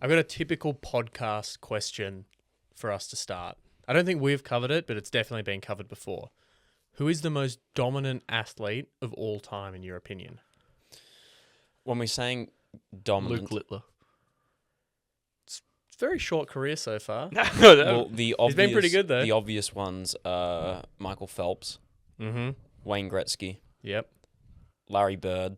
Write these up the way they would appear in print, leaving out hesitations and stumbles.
I've got a typical podcast question for us to start. I don't think we've covered it, but it's definitely been covered before. Who is the most dominant athlete of all time, in your opinion? When we're saying dominant... Luke Littler. It's a very short career so far. Well, the obvious, He's been pretty good, though. The obvious ones are Michael Phelps, Mm-hmm. Wayne Gretzky, Yep. Larry Bird.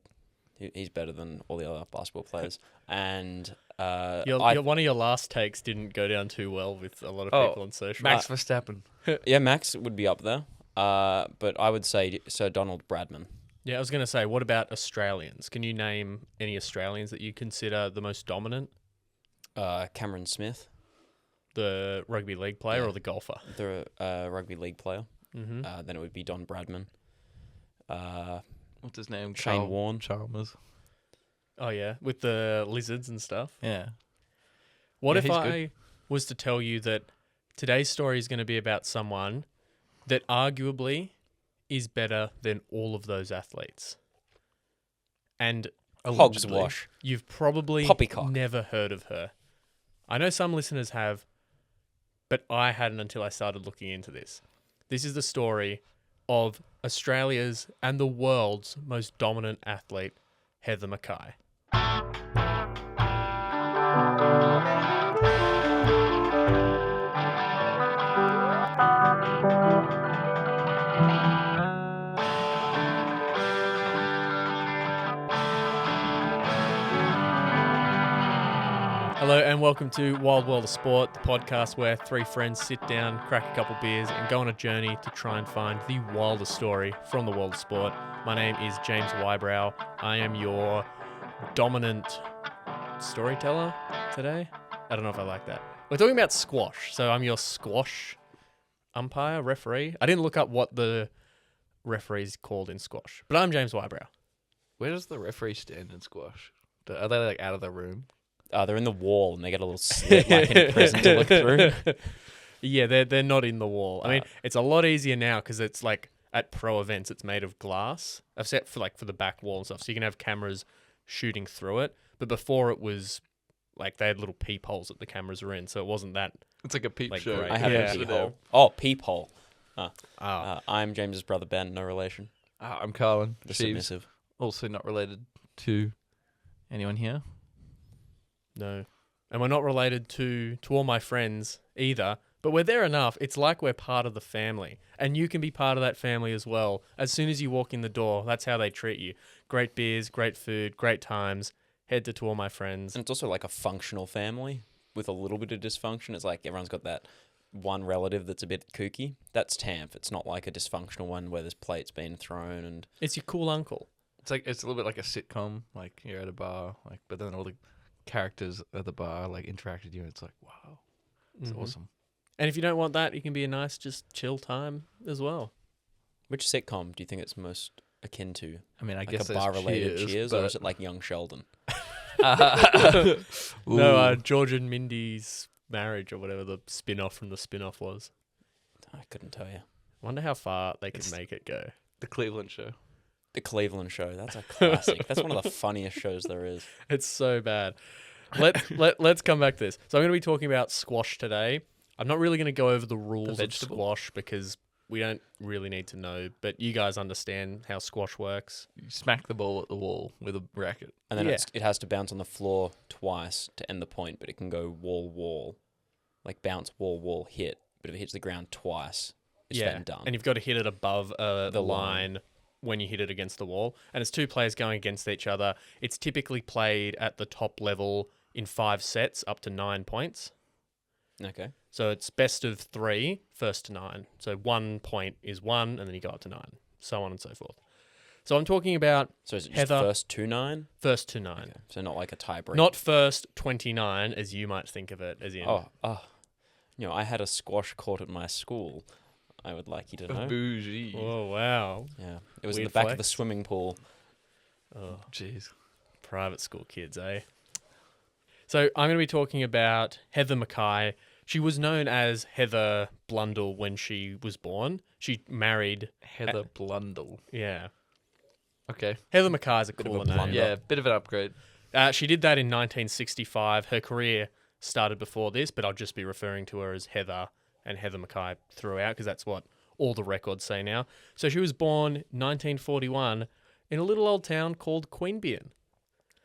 He's better than all the other basketball players. And One of your last takes didn't go down too well with a lot of people on social. Max Verstappen. yeah, Max would be up there. But I would say Sir Donald Bradman. Yeah, I was going to say, what about Australians? Can you name any Australians that you consider the most dominant? Cameron Smith, The rugby league player or the golfer? the rugby league player. Mm-hmm. Then it would be Don Bradman. What's his name? Shane Warne. Chalmers. Oh, yeah, with the lizards and stuff. Yeah. What Yeah, if he's I good. was to tell you that today's story is going to be about someone that arguably is better than all of those athletes? And Hogswash. you've probably Poppycock. never heard of her. I know some listeners have, but I hadn't until I started looking into this. This is the story of Australia's and the world's most dominant athlete, Heather McKay. Hello and welcome to Wild World of Sport, the podcast where three friends sit down, crack a couple beers and go on a journey to try and find the wildest story from the world of sport. My name is James Wybrow. I am your dominant storyteller today. I don't know if I like that. We're talking about squash, so I'm your squash umpire, referee. I didn't look up what the referee's called in squash, but I'm James Wybrow. Where does the referee stand in squash? Are they like out of the room? They're in the wall and they get a little slit like in prison to look through. Yeah, they're not in the wall. I mean, it's a lot easier now because it's like at pro events, it's made of glass. I've set for the back wall and stuff, so you can have cameras shooting through it. But before it was like they had little peepholes that the cameras were in, so it wasn't that. It's like a peep Like, show. great. I have Yeah. a peephole. Oh, peephole. Oh, I'm James's brother Ben, no relation. I'm Carlin. The Sheaves. submissive. Also not related to anyone here. no. And we're not related to all my friends either, but we're there enough. It's like we're part of the family, and you can be part of that family as well. As soon as you walk in the door, that's how they treat you. Great beers, great food, great times. Head to all my friends. And it's also like a functional family with a little bit of dysfunction. It's like everyone's got that one relative that's a bit kooky. That's TAMP. It's not like a dysfunctional one where there's plates being thrown and... It's your cool uncle. It's a little bit like a sitcom. Like you're at a bar, but then all the characters at the bar interact with you. And it's like, wow, it's Mhm. awesome. And if you don't want that, it can be a nice, just chill time as well. Which sitcom do you think it's most akin to? I mean, I Like guess a there's bar-related Cheers, or but- is it like Young Sheldon? No, George and Mindy's Marriage or whatever the spin-off from the spin-off was. I couldn't tell you. Wonder how far they could make it go. The Cleveland Show. The Cleveland Show. That's a classic. That's one of the funniest shows there is. It's so bad. Let's come back to this. So I'm going to be talking about squash today. I'm not really going to go over the rules of vegetable. squash because we don't really need to know, but you guys understand how squash works. You smack the ball at the wall with a racket. And then Yeah. it has to bounce on the floor twice to end the point, but it can go wall, like bounce, wall, hit. But if it hits the ground twice, it's then done. And you've got to hit it above the The line when you hit it against the wall. And it's two players going against each other. It's typically played at the top level in 5 sets up to 9 points. Okay. So it's best of 3, first to 9. So 1 point is 1, and then you go up to 9, so on and so forth. So I'm talking about So is it just Heather- first to 9? first to 9. Okay. So not like a tiebreak. Not first 29, as you might think of it, as in... Oh. I had a squash court at my school. I would like you to know. Bougie. Oh, wow. Yeah. It was in Weird the back of the flex. swimming pool. Oh, Jeez. private school kids, eh? So I'm going to be talking about Heather McKay. She was known as Heather Blundell when she was born. She married... Heather Blundell. Yeah. Okay. Heather McKay is a Bit of a cooler name. blunder. Yeah, bit of an upgrade. She did that in 1965. Her career started before this, but I'll just be referring to her as Heather and Heather McKay throughout because that's what all the records say now. So she was born 1941 in a little old town called Queanbeyan.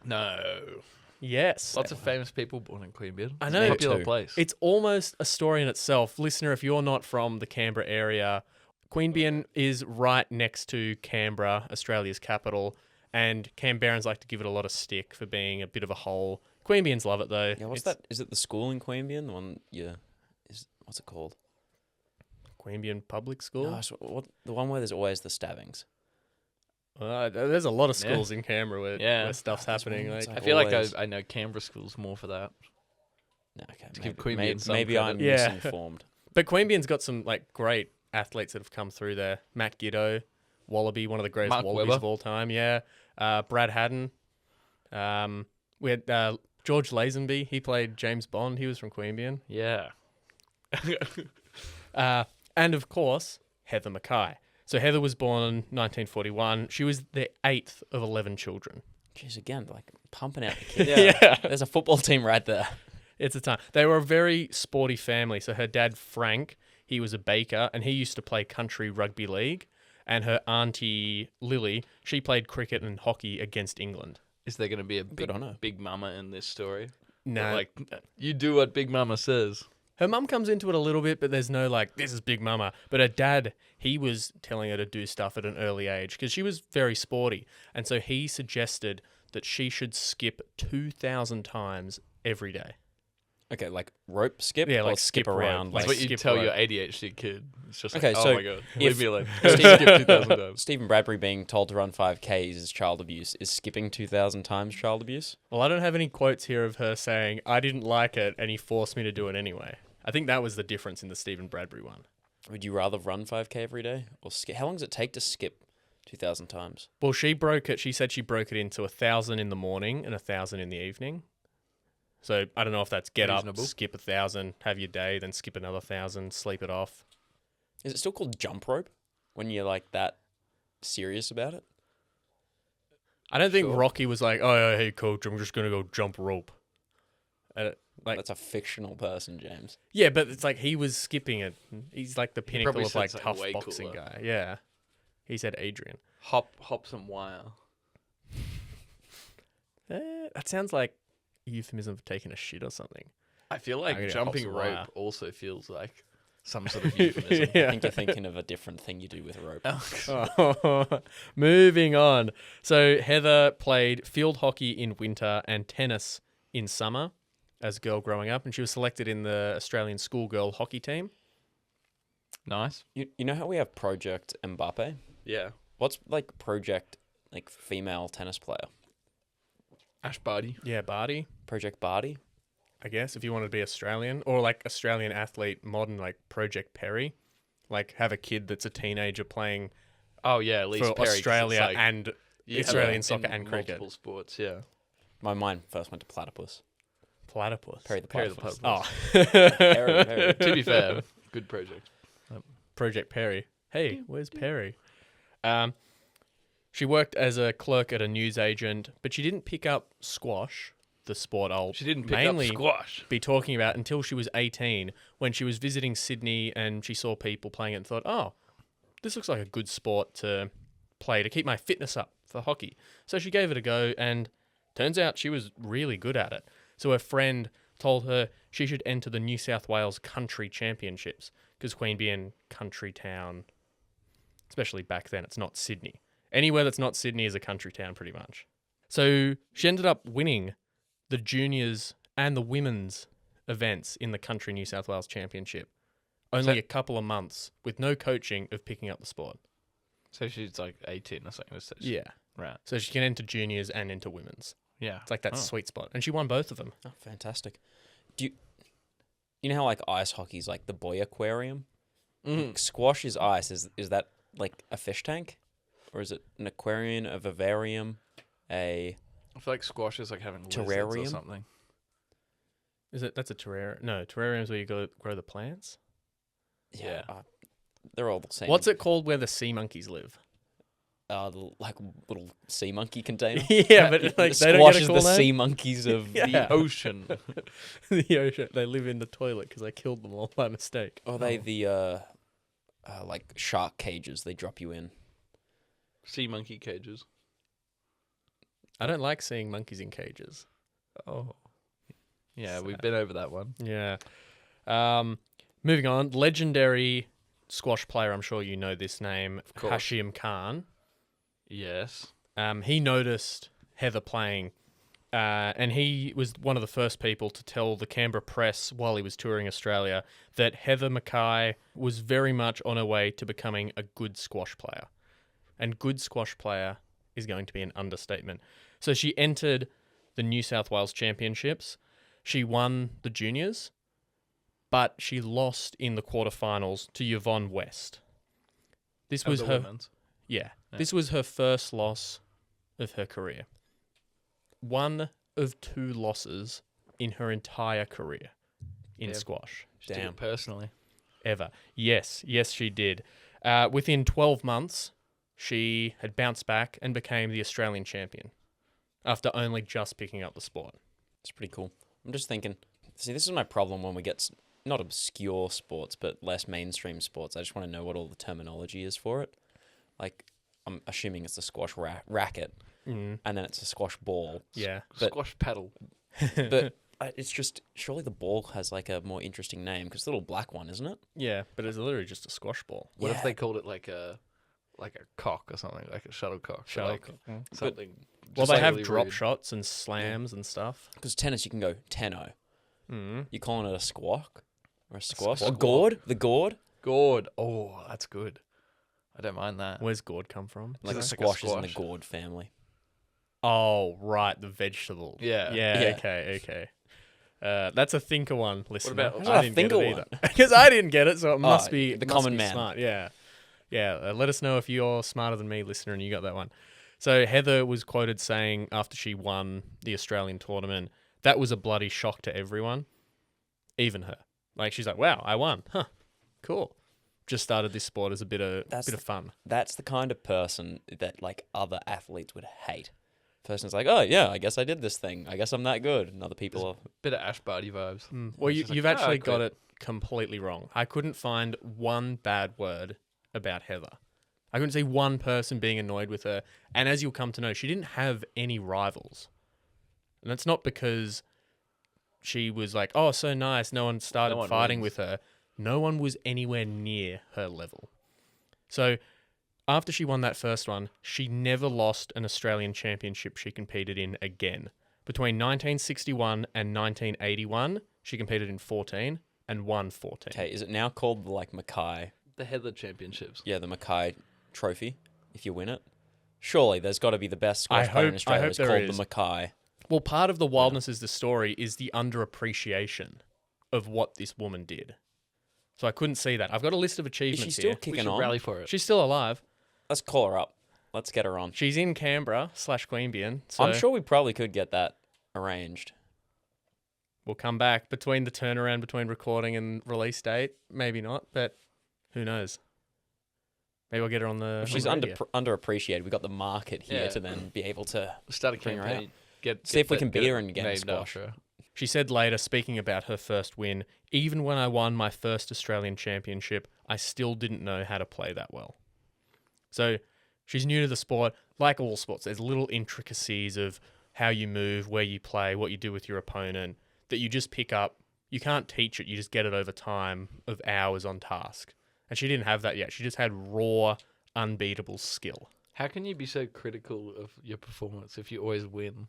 No. Yes. Lots of famous people born in Queanbeyan. I It's know. a popular Too. place. It's almost a story in itself. Listener, if you're not from the Canberra area, Queanbeyan is right next to Canberra, Australia's capital, and Canberrans like to give it a lot of stick for being a bit of a hole. Queanbeyans love it though. Yeah, what's that? Is it the school in Queanbeyan? The one, what's it called? Queanbeyan Public School? No, the one where there's always the stabbings. There's a lot of schools in Canberra where stuff's There's happening. one Like, that's I feel like always- I know Canberra schools more for that. No, okay, To give maybe, Queanbeyan some maybe I'm credit. Yeah. misinformed. but Queanbeyan's got some like great athletes that have come through there. Matt Giddo, Wallaby, one of the greatest Mark Wallabies Webber. of all time. Yeah. Brad Haddon. We had George Lazenby. He played James Bond. He was from Queanbeyan. Yeah. And of course, Heather McKay. So Heather was born in 1941. She was the 8th of 11 children. Jeez, again, like pumping out the kids. Yeah. There's a football team right there. It's a time. They were a very sporty family. So her dad, Frank, he was a baker and he used to play country rugby league. And her auntie, Lily, she played cricket and hockey against England. Is there going to be a Good on her. big mama in this story? No. Like, you do what Big Mama says. Her mum comes into it a little bit, but there's no like, this is Big Mama. But her dad, he was telling her to do stuff at an early age because she was very sporty. And so he suggested that she should skip 2,000 times every day. Okay, like rope skip? Yeah, or like skip skip rope. around. That's Like, what you skip tell rope. your ADHD kid. It's just like, Okay, oh so my god, if- leave me alone. Steve- Skip 2,000 times. Stephen Bradbury being told to run 5Ks is child abuse. Is skipping 2,000 times child abuse? Well, I don't have any quotes here of her saying, I didn't like it and he forced me to do it anyway. I think that was the difference in the Stephen Bradbury one. Would you rather run 5K every day or skip? How long does it take to skip 2,000 times? Well, she broke it. She said she broke it into 1,000 in the morning and 1,000 in the evening. So I don't know if that's get Reasonable. up, skip 1,000, have your day, then skip another 1,000, sleep it off. Is it still called jump rope when you're like that serious about it? I don't think Sure. Rocky was like, oh, hey, coach, I'm just going to go jump rope. Like, That's a fictional person, James. yeah, but it's like he was skipping it. He's like the pinnacle probably of said like something tough way boxing cooler. guy. Yeah. He said Adrian. Hop some wire. That sounds like a euphemism for taking a shit or something. I feel I'm like gonna jumping hop some rope wire. also feels like some sort of euphemism. Yeah. I think you're thinking of a different thing you do with a rope. Oh, moving on. So Heather played field hockey in winter and tennis in summer as a girl growing up, and she was selected in the Australian schoolgirl hockey team. Nice. You know how we have Project Mbappe? Yeah. What's like Project like female tennis player? Ash Barty. Yeah, Barty, Project Barty? I guess, if you wanted to be Australian, or like Australian athlete, modern, like Project Perry. Like have a kid that's a teenager playing Oh yeah, at least for Perry, 'cause Australia it's like, and you have Australian it soccer in and cricket. multiple sports. Yeah. My mind first went to platypus. Platypus. Perry the Perry the platypus. platypus. Oh, Perry. To be fair, good project. Project Perry. Hey, where's Perry? She worked as a clerk at a newsagent, but she didn't pick up squash, the sport I'll She didn't pick mainly up squash. be talking about until she was 18, when she was visiting Sydney and she saw people playing it and thought, oh, this looks like a good sport to play to keep my fitness up for hockey. So she gave it a go and turns out she was really good at it. So her friend told her she should enter the New South Wales Country Championships because Queanbeyan, country town, especially back then, it's not Sydney. Anywhere that's not Sydney is a country town pretty much. So she ended up winning the juniors and the women's events in the Country New South Wales Championship. Only a couple of months with no coaching of picking up the sport. So she's like 18 or something. So Yeah. Right. So she can enter juniors and into women's. Yeah. It's like that Oh. sweet spot. And she won both of them. Oh, fantastic. You know how like ice hockey's like the boy aquarium? Like, squash is ice. Is that like a fish tank? Or is it an aquarium, a vivarium, a I feel like squash is like having lizards Terrarium? or something. That's a terrarium? No, terrarium is where you go grow the plants. Yeah. they're all the same. What's it called where the sea monkeys live? the like little sea monkey container. Yeah, but like The they don't squash get a is cool the name. sea monkeys of Yeah. The ocean. The ocean. They live in the toilet because I killed them all by mistake. Are they the like shark cages they drop you in? Sea monkey cages. I don't like seeing monkeys in cages. Oh. Yeah, we've Sad. been over that one. Yeah. Moving on, legendary squash player. I'm sure you know this name, course. Hashim Khan. Yes. He noticed Heather playing, and he was one of the first people to tell the Canberra press while he was touring Australia that Heather McKay was very much on her way to becoming a good squash player. And good squash player is going to be an understatement. So she entered the New South Wales Championships. She won the juniors, but she lost in the quarterfinals to Yvonne West. This was her women's. Yeah. This was her first loss of her career. One of 2 losses in her entire career in squash. She took it personally. Ever. Yes, she did. Within 12 months, she had bounced back and became the Australian champion after only just picking up the sport. It's pretty cool. I'm just thinking. See, this is my problem when we get not obscure sports, but less mainstream sports. I just want to know what all the terminology is for it. Like, I'm assuming it's a squash racket, and then it's a squash ball. Yeah. But- Squash paddle. But it's just, surely the ball has like a more interesting name because it's a little black one, isn't it? Yeah, but it's literally just a squash ball. What if Yeah. they called it like a cock or something, like a shuttlecock? So, like, something. Well, just, they like, have really drop rude. shots and slams and stuff. Because tennis, you can go 10-0. Mm. You calling it a squawk? Or a squash? A squawk. gourd? The gourd? Gourd. Oh, that's good. I don't mind that. Where's gourd come from? Like a It's like a squash is in the squash. gourd family. Oh, right, the vegetable. Yeah. Yeah. Okay. That's a thinker one, listener. about- How's that a thinker one? Because I didn't get it, so it must be the must common be man. Smart. Yeah. Let us know if you're smarter than me, listener, and you got that one. So Heather was quoted saying after she won the Australian tournament, that was a bloody shock to everyone, even her. Like she's like, "Wow, I won! Huh, cool." Just started this sport as a bit of fun. That's the kind of person that like other athletes would hate. Person's like, oh yeah, I guess I did this thing. I guess I'm that good. And other people are. Bit of Ash Barty vibes. Well, It's just you've like, actually I got quit. it completely wrong. I couldn't find one bad word about Heather. I couldn't see one person being annoyed with her. And as you'll come to know, she didn't have any rivals. And that's not because she was like, oh, so nice. No one started No one fighting wins. with her. No one was anywhere near her level. So after she won that first one, she never lost an Australian championship she competed in again. Between 1961 and 1981, she competed in 14 and won 14. Okay, is it now called the like McKay? The Heather Championships. Yeah, the McKay Trophy. If you win it, surely there's got to be the best squash player in Australia. hope It's there called is. the McKay. Well, part of the wildness is the story is the underappreciation of what this woman did. So I couldn't see that. I've got a list of Is achievements she still here. We kicking should on? rally for it. She's still alive. Let's call her up. Let's get her on. She's in Canberra / Queanbeyan. So I'm sure we probably could get that arranged. we'll come back between the turnaround between recording and release date. Maybe not, but who knows? Maybe I'll get her on the. If she's on the radio. underappreciated, we got the market here Yeah. to then be able to. Start a Bring her campaign. See if we can beat her and get a named squash. after her. She said later, speaking about her first win, even when I won my first Australian championship, I still didn't know how to play that well. So she's new to the sport. Like all sports, there's little intricacies of how you move, where you play, what you do with your opponent that you just pick up. You can't teach it. You just get it over time of hours on task. And she didn't have that yet. She just had raw, unbeatable skill. How can you be so critical of your performance if you always win?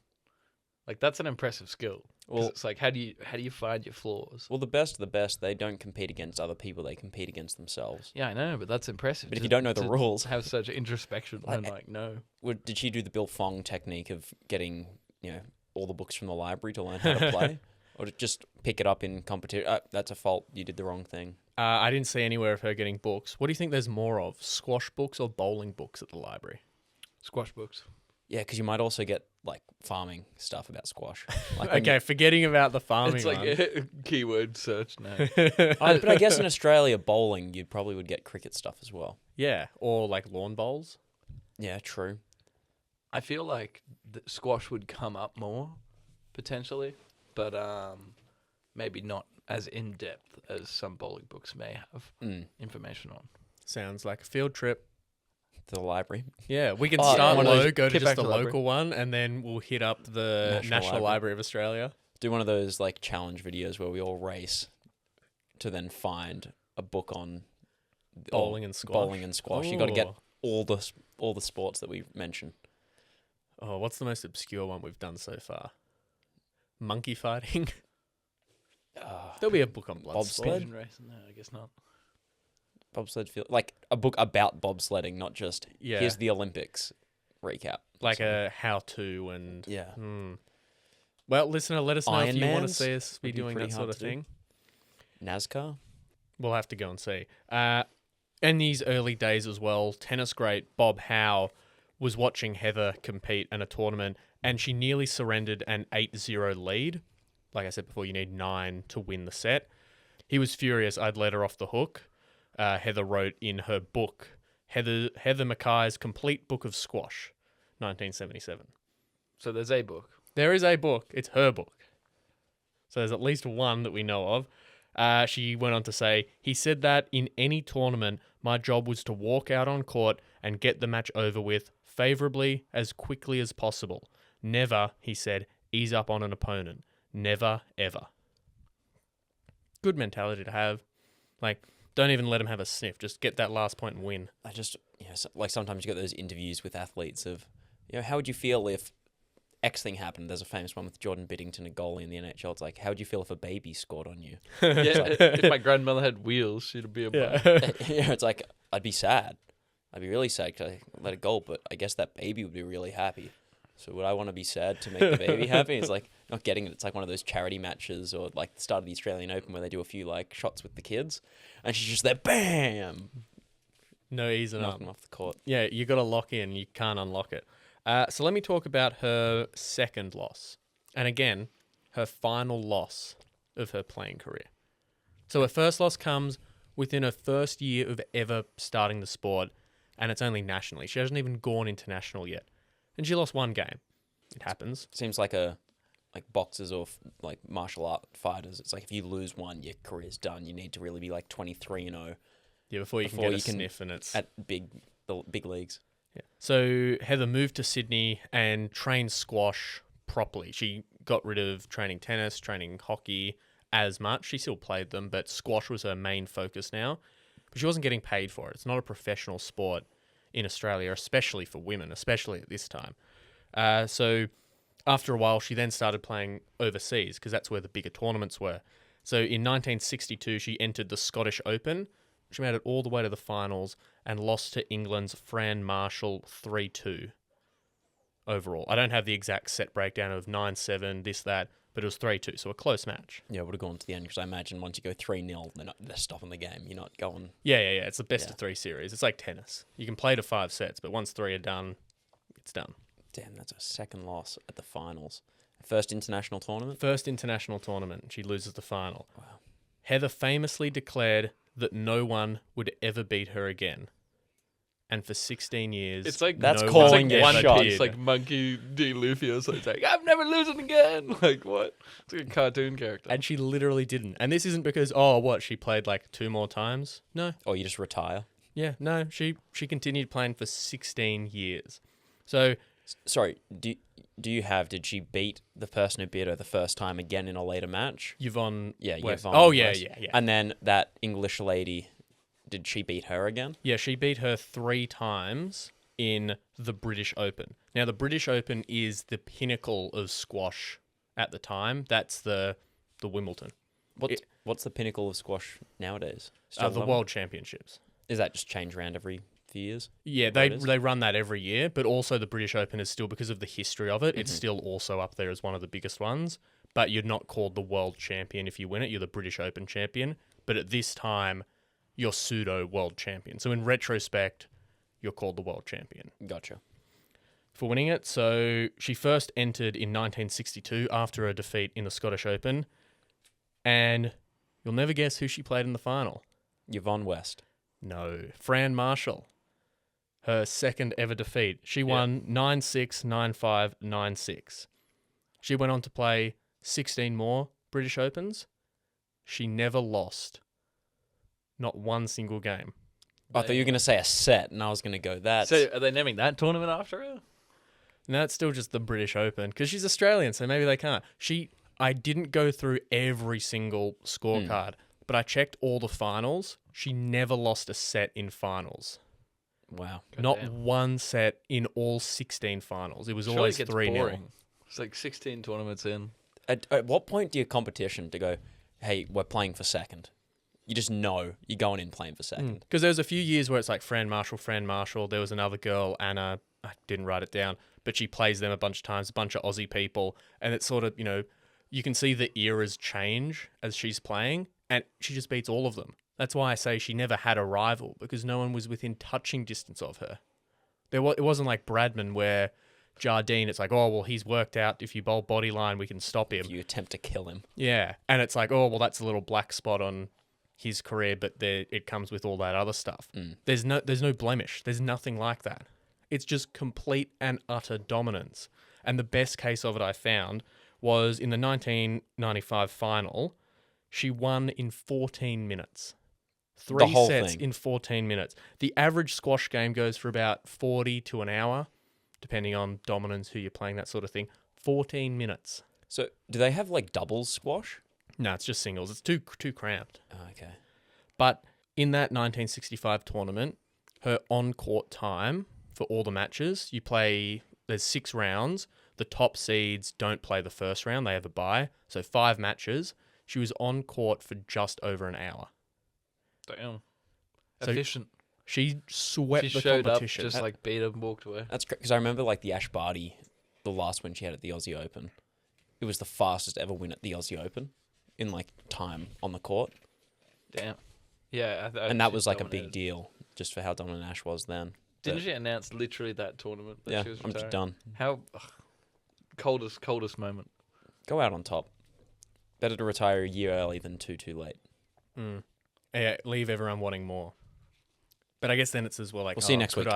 Like that's an impressive skill. 'Cause Well- it's like how do you find your flaws? Well, the best of the best, they don't compete against other people. They compete against themselves. Yeah, I know, but that's impressive. But if you don't know the rules- have such introspection and no. Did she do the Bill Fong technique of getting all the books from the library to learn how to play, or to just pick it up in competition? That's a fault. You did the wrong thing. I didn't see anywhere of her getting books. What do you think there's more of, squash books or bowling books at the library? Squash books. Yeah, because you might also get like farming stuff about squash. Like when Okay, forgetting about the farming It's like one. a keyword search now. but I guess in Australia, bowling, you probably would get cricket stuff as well. Yeah, or like lawn bowls. Yeah, true. I feel like squash would come up more, potentially, but maybe not as in-depth as some bowling books may have information on. Sounds like a field trip. To the library. Yeah, we can Oh, start one of those- low, go to get just back the to library. local one, and then we'll hit up the National Library of Australia. Do one of those like challenge videos where we all race to then find a book on Bowling and squash. Bowling and squash. You got to get Ooh. all the sports that we mentioned. Oh, what's the most obscure one we've done so far? Monkey fighting. There'll be a book on blood Bobsled? sport. Pigeon racing? No, I guess not. Bobsled field, like a book about bobsledding, not just Yeah. here's the Olympics recap. Like Something. a how-to and... Yeah. Well, listener, let us know if you want to Ironmans see us be would be doing pretty that sort hard of to do. thing. NASCAR. We'll have to go and see. In these early days as well, tennis great Bob Howe was watching Heather compete in a tournament, and she nearly surrendered an 8-0 lead. Like I said before, you need 9 to win the set. He was furious I'd let her off the hook. Heather wrote in her book, Heather McKay's Complete Book of Squash, 1977. So there's a book. There is a book. It's her book. So there's at least one that we know of. She went on to say, he said that in any tournament, my job was to walk out on court and get the match over with favourably as quickly as possible. Never, he said, ease up on an opponent. Never, ever. Good mentality to have. Like, don't even let him have a sniff. Just get that last point and win. I just, like sometimes you get those interviews with athletes of, how would you feel if X thing happened? There's a famous one with Jordan Biddington, a goalie in the NHL. It's like, how would you feel if a baby scored on you? Yeah, if my grandmother had wheels, she'd be a bum. It's like, I'd be sad. I'd be really sad because I let it go, but I guess that baby would be really happy. So would I want to be sad to make the baby happy? It's like, not getting it. It's like one of those charity matches or like the start of the Australian Open where they do a few like shots with the kids. And she's just there, bam! No easing up. Knocking off the court. Yeah, you got to lock in. You can't unlock it. So let me talk about her second loss. And again, her final loss of her playing career. So her first loss comes within her first year of ever starting the sport, and it's only nationally. She hasn't even gone international yet. And she lost one game. It happens. Seems like boxers or like martial art fighters. It's like if you lose one, your career's done. You need to really be like 23-0 Yeah, before you can get a sniff, and it's... at the big leagues. Yeah. So Heather moved to Sydney and trained squash properly. She got rid of training tennis, training hockey as much. She still played them, but squash was her main focus now. But she wasn't getting paid for it. It's not a professional sport in Australia, especially for women, especially at this time. So after a while, she then started playing overseas because that's where the bigger tournaments were. So in 1962, she entered the Scottish Open. She made it all the way to the finals and lost to England's Fran Marshall 3-2 overall. I don't have the exact set breakdown of 9-7, this, that, but it was 3-2, so a close match. Yeah, it would have gone to the end because I imagine once you go 3-0, they're stopping the game. You're not going... Yeah. It's the best of 3 series. It's like tennis. You can play to 5 sets, but once 3 are done, it's done. Damn, that's a second loss at the finals. First international tournament? First international tournament. She loses the final. Wow. Heather famously declared that no one would ever beat her again. And for 16 years, It's like That's no calling one your One ever shot. Piece, did. like Monkey D. Luffy or something. It's like, I'm never losing again. Like, what? It's like a cartoon character. And she literally didn't. And this isn't because, she played like 2 more times? No. Or you just retire? Yeah, no. She continued playing for 16 years. So, Sorry, did she beat the person who beat her the first time again in a later match? Yvonne Yeah, West. Yvonne Oh, yeah, West. yeah. And then that English lady, did she beat her again? Yeah, she beat her 3 times in the British Open. Now, the British Open is the pinnacle of squash at the time. That's the Wimbledon. What's the pinnacle of squash nowadays? The Still World Championships. Is that just change around every few years? Yeah, What it is? they run that every year, but also the British Open is still, because of the history of it, it's still also up there as one of the biggest ones. But you're not called the world champion if you win it. You're the British Open champion. But at this time, you're pseudo world champion. So in retrospect, you're called the world champion Gotcha. for winning it. So she first entered in 1962 after a defeat in the Scottish Open. And you'll never guess who she played in the final. Yvonne West. No, Fran Marshall. her second ever defeat. She won 9-6, 9-5, 9-6. She went on to play 16 more British Opens. She never lost. Not one single game. I thought you were going to say a set, and I was going to go that. So are they naming that tournament after her? No, it's still just the British Open because she's Australian, so maybe they can't. I didn't go through every single scorecard, but I checked all the finals. She never lost a set in finals. Wow. Not one set in all 16 finals. It was always 3-0. It's like 16 tournaments in. At what point do you competition to go, hey, we're playing for second? You just know you're going in playing for second. Because there was a few years where it's like Fran Marshall. There was another girl, Anna. I didn't write it down, but she plays them a bunch of times, a bunch of Aussie people. And it's sort of, you can see the eras change as she's playing, and she just beats all of them. That's why I say she never had a rival, because no one was within touching distance of her. It wasn't like Bradman where Jardine, it's like, oh, well, he's worked out. If you bowl body line, we can stop him. If you attempt to kill him. Yeah. And it's like, oh, well, that's a little black spot on his career, but it comes with all that other stuff. There's no blemish. There's nothing like that. It's just complete and utter dominance. And the best case of it I found was in the 1995 final, she won in 14 minutes. Three whole sets thing. in 14 minutes. The average squash game goes for about 40 to an hour, depending on dominance, who you're playing, that sort of thing. 14 minutes. So do they have like doubles squash? No, it's just singles. It's too cramped. Oh, okay. But in that 1965 tournament, her on-court time for all the matches, there's 6 rounds. The top seeds don't play the first round. They have a bye. So 5 matches. She was on court for just over an hour. Damn. So Efficient. She swept She the showed competition. up, just like beat him, walked away. That's great, because I remember like the Ash Barty, the last win she had at the Aussie Open. It was the fastest ever win at the Aussie Open in like time on the court. Damn. Yeah. And that was like a big deal just for how dominant Ash was then. Didn't she announce literally that tournament? That she was I'm just retiring? done. How coldest moment. Go out on top. Better to retire a year early than too late. Yeah, leave everyone wanting more. But I guess then it's as well like... We'll see you next week.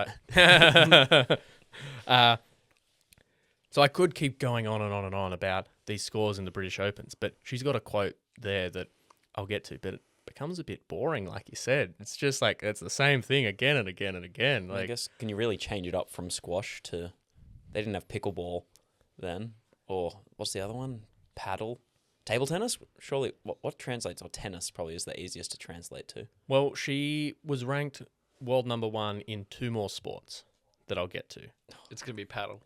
So I could keep going on and on and on about these scores in the British Opens, but she's got a quote there that I'll get to, but it becomes a bit boring, like you said. It's just like, it's the same thing again and again and again. Like, I guess, can you really change it up from squash to... They didn't have pickleball then. Or what's the other one? Paddle? Table tennis? Surely, what translates, or tennis probably is the easiest to translate to. Well, she was ranked world number 1 in 2 more sports that I'll get to. It's going to be paddle.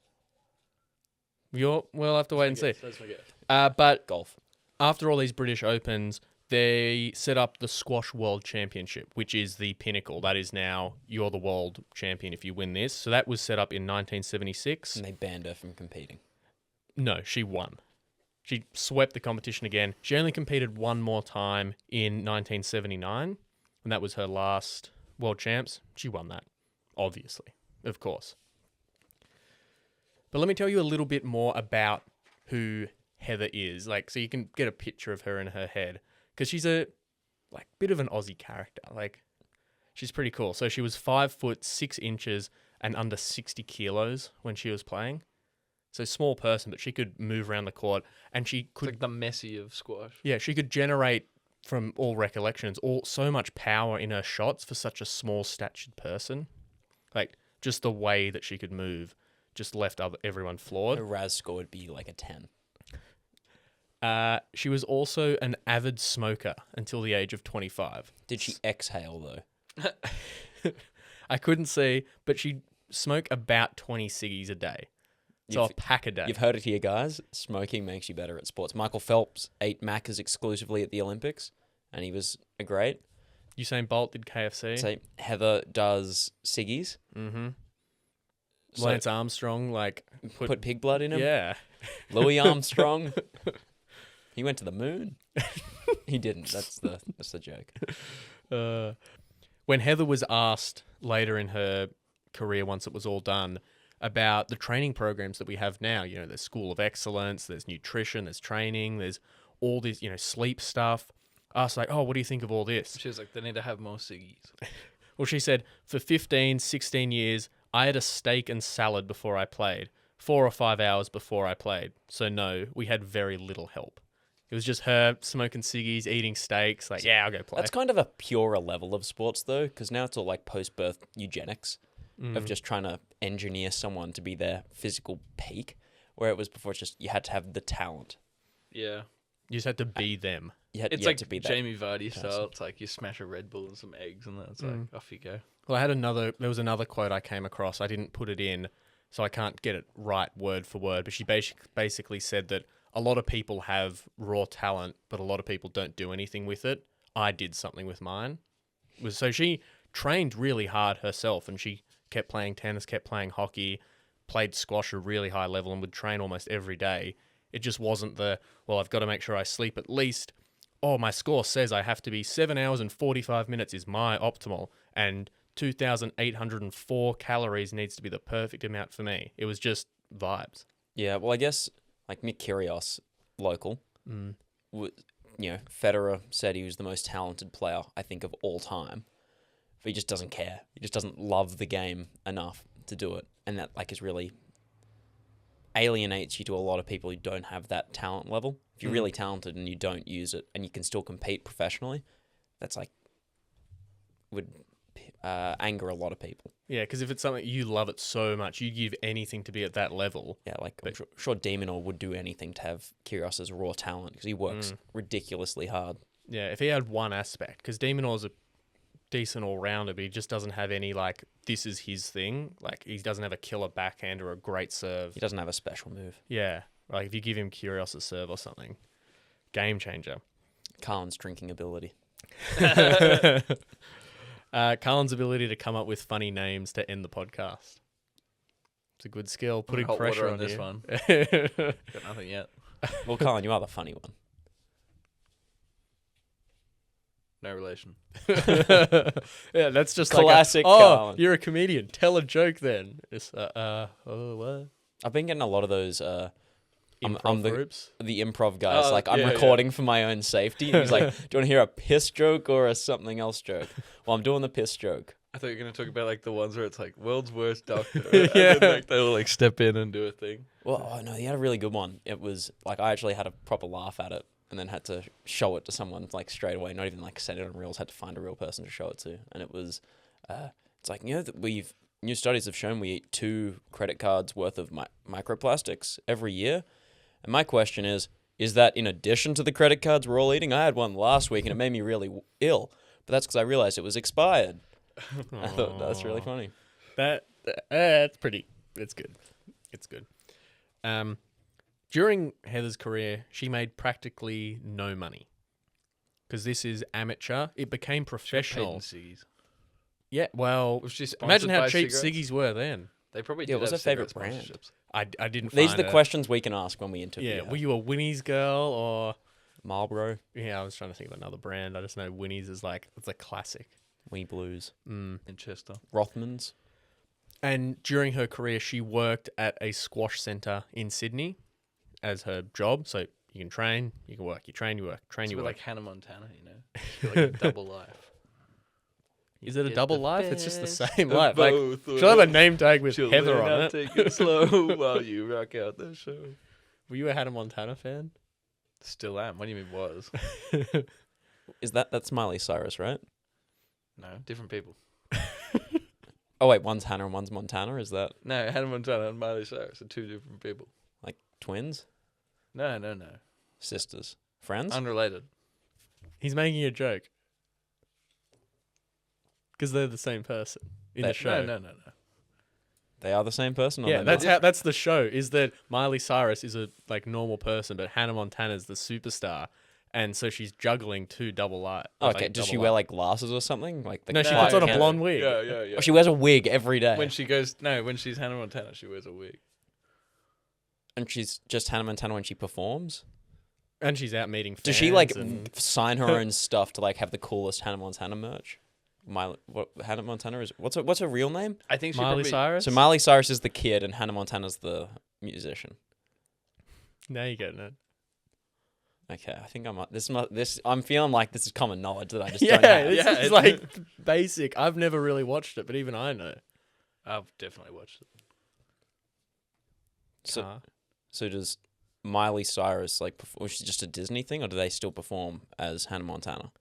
We'll have to wait and see. That's my guess. But Golf. after all these British Opens, they set up the Squash World Championship, which is the pinnacle. That is now, you're the world champion if you win this. So that was set up in 1976. And they banned her from competing. No, she won. She swept the competition again. She only competed one more time in 1979, and that was her last world champs. She won that, obviously, of course. But let me tell you a little bit more about who Heather is, like, so you can get a picture of her in her head, because she's a bit of an Aussie character. Like, she's pretty cool. So she was 5 foot 6 inches and under 60 kilos when she was playing. So small person, but she could move around the court, and she could... It's like the Messi of squash. Yeah, she could generate, from all recollections, so much power in her shots for such a small statured person. Like, just the way that she could move just left everyone floored. Her RAS score would be like a 10. She was also an avid smoker until the age of 25. Did she exhale, though? I couldn't see, but she'd smoke about 20 ciggies a day. So a pack a day. You've heard it here, guys. Smoking makes you better at sports. Michael Phelps ate Maccas exclusively at the Olympics, and he was a great. Usain Bolt did KFC. So Heather does ciggies. Mm-hmm. So Lance Armstrong, put pig blood in him. Yeah. Louis Armstrong. He went to the moon. He didn't. That's the joke. When Heather was asked later in her career, once it was all done, about the training programs that we have now, there's School of Excellence, there's nutrition, there's training, there's all this, sleep stuff. Asked what do you think of all this? She was like, they need to have more ciggies. Well, she said, for 15, 16 years, I had a steak and salad before I played, 4 or 5 hours before I played. So no, we had very little help. It was just her smoking ciggies, eating steaks. Like, yeah, I'll go play. That's kind of a purer level of sports, though, because now it's all like post-birth eugenics of just trying to engineer someone to be their physical peak, where it was before it's just you had to have the talent. Yeah. You just had to be them. It's you like had to be that Jamie Vardy person. style. It's like you smash a Red Bull and some eggs and then it's like, off you go. Well, there was another quote I came across. I didn't put it in, so I can't get it right word for word, but she basically said that a lot of people have raw talent, but a lot of people don't do anything with it. I did something with mine. So she trained really hard herself, and she kept playing tennis, kept playing hockey, played squash at a really high level, and would train almost every day. It just wasn't I've got to make sure I sleep at least. Oh, my score says I have to be 7 hours and 45 minutes is my optimal, and 2,804 calories needs to be the perfect amount for me. It was just vibes. Yeah, well, I guess like Nick Kyrgios, local, Federer said he was the most talented player, I think, of all time. But he just doesn't care. He just doesn't love the game enough to do it. And that is really alienates you to a lot of people who don't have that talent level. If you're really talented and you don't use it and you can still compete professionally, that's would anger a lot of people. Yeah, because if it's something you love it so much, you give anything to be at that level. Yeah, I'm sure Demonor would do anything to have Kyrgios's raw talent because he works ridiculously hard. Yeah, if he had one aspect, because Demonor's a decent all-rounder, but he just doesn't have any, this is his thing. He doesn't have a killer backhand or a great serve. He doesn't have a special move. Yeah, if you give him Kyrgios' serve or something, game changer. Carlin's drinking ability. Carlin's ability to come up with funny names to end the podcast. It's a good skill. Putting Hot pressure water on this you. one. Got nothing yet. Well, Carlin, you are the funny one. No relation. Yeah, that's just Classic Carlin. Carlin. You're a comedian. Tell a joke then. It's, what? I've been getting a lot of those Improv groups. the improv guys. Oh, I'm yeah, recording for my own safety. And he's like, do you want to hear a piss joke or a something else joke? Well, I'm doing the piss joke. I thought you were going to talk about the ones where it's world's worst doctor. Yeah. And then, they'll step in and do a thing. Well, oh no, he had a really good one. It was I actually had a proper laugh at it and then had to show it to someone straight away. Not even send it on reels. Had to find a real person to show it to. And it was, it's that new studies have shown we eat 2 credit cards worth of microplastics every year. And my question is that in addition to the credit cards we're all eating? I had one last week and it made me really ill. But that's because I realized it was expired. I thought that's really funny. That's pretty. It's good. It's good. During Heather's career, she made practically no money because this is amateur. It became professional. Yeah, well, Was she imagine sponsored how by cheap cigarettes? ciggies were then. They probably Yeah, did what's have her favourite cigarette brand? sponsorships. I didn't These find are the it. questions we can ask when we interview. Yeah, her. were you a Winnie's girl or... Marlboro, Yeah, I was trying to think of another brand. I just know Winnie's is it's a classic. Wee Blues, In Chester. Rothmans. And during her career, she worked at a squash centre in Sydney as her job. So you can train, you can work, you train, you work, train, It's you a bit work. like Hannah Montana, She's a double life. Is it a double life? It's just the same of life. both She'll have a name tag with She'll Heather learn on how it. to take it slow while you rock out the show. Were you a Hannah Montana fan? Still am. What do you mean was? Is that's Miley Cyrus, right? No, different people. Oh wait, one's Hannah and one's Montana. Is that No, Hannah Montana and Miley Cyrus are 2 different people. like twins, No. sisters, friends? Unrelated. He's making a joke. Because they're the same person in the show. No. They are the same person. Or Yeah, they're not? that's the show. Is that Miley Cyrus is a normal person, but Hannah Montana's the superstar, and so she's juggling 2 double life. Okay, does she wear glasses or something? No, she No, puts on a yeah. blonde wig. Yeah. Oh, she wears a wig every day. When she's Hannah Montana, she wears a wig. And she's just Hannah Montana when she performs. And she's out meeting fans. Does she and... sign her own stuff to have the coolest Hannah Montana merch? Hannah Montana is what's her real name? I think she Miley probably... Cyrus? So Miley Cyrus is the kid and Hannah Montana's the musician. Now you're getting it. Okay, I think this. I'm feeling like this is common knowledge that I just Yeah, don't have. this is like basic. I've never really watched it, but even I know. I've definitely watched it. So does Miley Cyrus was she just a Disney thing, or do they still perform as Hannah Montana?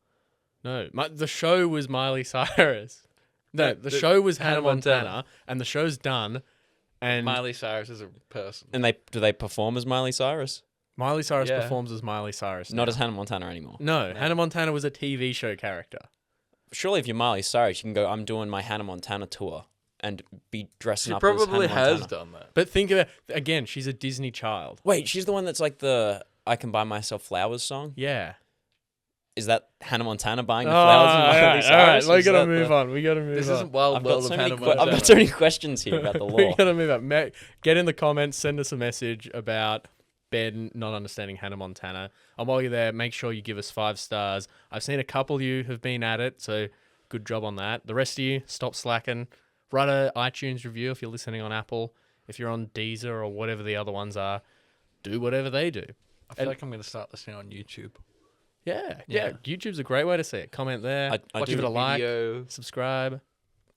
No, the show was Miley Cyrus. No, the show was Hannah Montana, and the show's done. And Miley Cyrus is a person. And do they perform as Miley Cyrus? Miley Cyrus performs as Miley Cyrus. Not as Hannah Montana anymore. No, Hannah Montana was a TV show character. Surely, if you're Miley Cyrus, you can go, I'm doing my Hannah Montana tour and be dressing She up as Hannah probably Montana. has done that. But think of it again. She's a Disney child. Wait, she's the one that's like the I Can Buy Myself Flowers song? Yeah. Is that Hannah Montana buying the flowers and Miley Cyrus? All right, Is we gotta that move on. We gotta move This on. isn't Wild World of Hannah Montana. I've got so many questions here about the We law. gotta move on. Get in the comments. Send us a message about Ben not understanding Hannah Montana. And while you're there, make sure you give us 5 stars. I've seen a couple of you have been at it, so good job on that. The rest of you, stop slacking. Write a iTunes review if you're listening on Apple. If you're on Deezer or whatever the other ones are, do whatever they do. I feel like I'm going to start listening on YouTube. Yeah. Yeah. YouTube's a great way to see it. Comment there. I Give it a like. Video. Subscribe.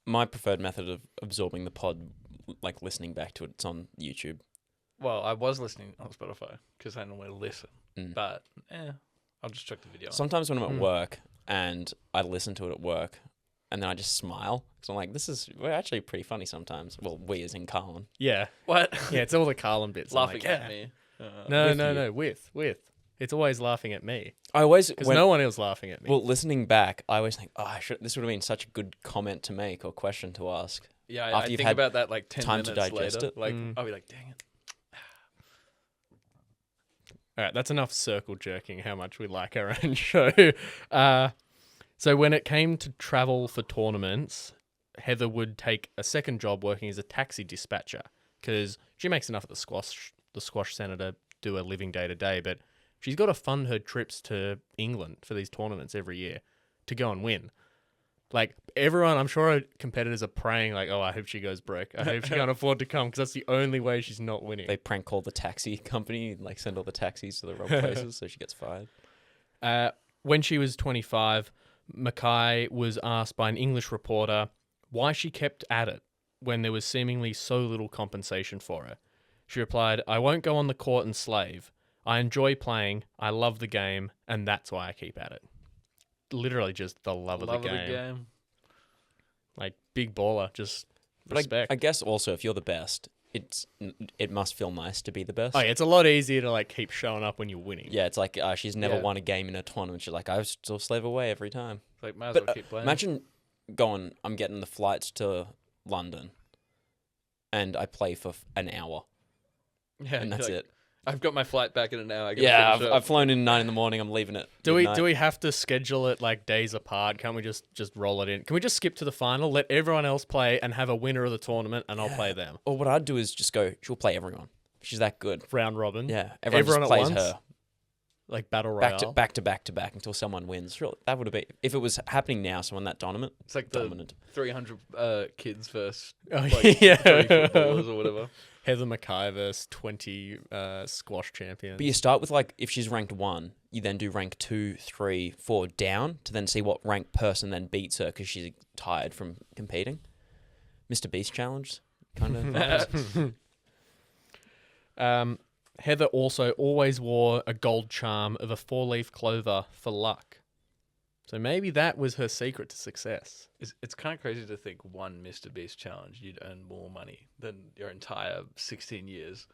My preferred method of absorbing the pod, like listening back to it, it's on YouTube. Well, I was listening on Spotify because I normally listen. Mm. But, I'll just check the video. Sometimes when I'm at work and I listen to it at work, and then I just smile because I'm like, we're actually pretty funny sometimes. Well, we as in Carlin. Yeah. What? Yeah, it's all the Carlin bits. I'm Laughing like, at yeah. me. No. With. It's always laughing at me. I always Because no one else laughing at me. Well, listening back, I always think, this would have been such a good comment to make or question to ask. Yeah, After I you've think had about that like 10 time to minutes digest later. it. Like, I'll be like, dang it. All right, that's enough circle jerking how much we like our own show. So when it came to travel for tournaments, Heather would take a second job working as a taxi dispatcher because she makes enough at the squash centre to do a living day to day, but she's got to fund her trips to England for these tournaments every year to go and win. Like everyone, I'm sure her competitors are praying like, oh, I hope she goes broke. I hope she can't afford to come because that's the only way she's not winning. They prank call the taxi company, like send all the taxis to the wrong places so she gets fired. When she was 25, McKay was asked by an English reporter why she kept at it when there was seemingly so little compensation for her. She replied, I won't go on the court and slave. I enjoy playing, I love the game, and that's why I keep at it. Literally just the love of the game. Like, big baller, just respect. I guess also, if you're the best, it must feel nice to be the best. Oh, yeah, it's a lot easier to like keep showing up when you're winning. Yeah, it's like she's never won a game in a tournament. She's like, I still slave away every time. Like, might as But well keep playing. imagine I'm getting the flights to London, and I play for an hour, Yeah, and that's like, it. I've got my flight back in an hour. Yeah, I've flown in 9 a.m. I'm leaving at Do midnight. we have to schedule it like days apart? Can't we just roll it in? Can we just skip to the final, let everyone else play, and have a winner of the tournament, and I'll play them? Or what I'd do is just go, she'll play everyone. She's that good. Round robin. Yeah, everyone at just plays once? her. Like battle royale. Back to back until someone wins. Sure, that would have been if it was happening now. Someone that dominant. It's like dominant. the 300 kids versus Oh, like yeah. 30 footballers or whatever. Heather McKay versus 20 squash champions. But you start with like if she's ranked 1, you then do rank 2, 3, 4 down to then see what ranked person then beats her because she's tired from competing. Mr. Beast challenge kind of. vibes. Heather also always wore a gold charm of a 4-leaf clover for luck. So maybe that was her secret to success. It's kind of crazy to think one Mr. Beast challenge, you'd earn more money than your entire 16 years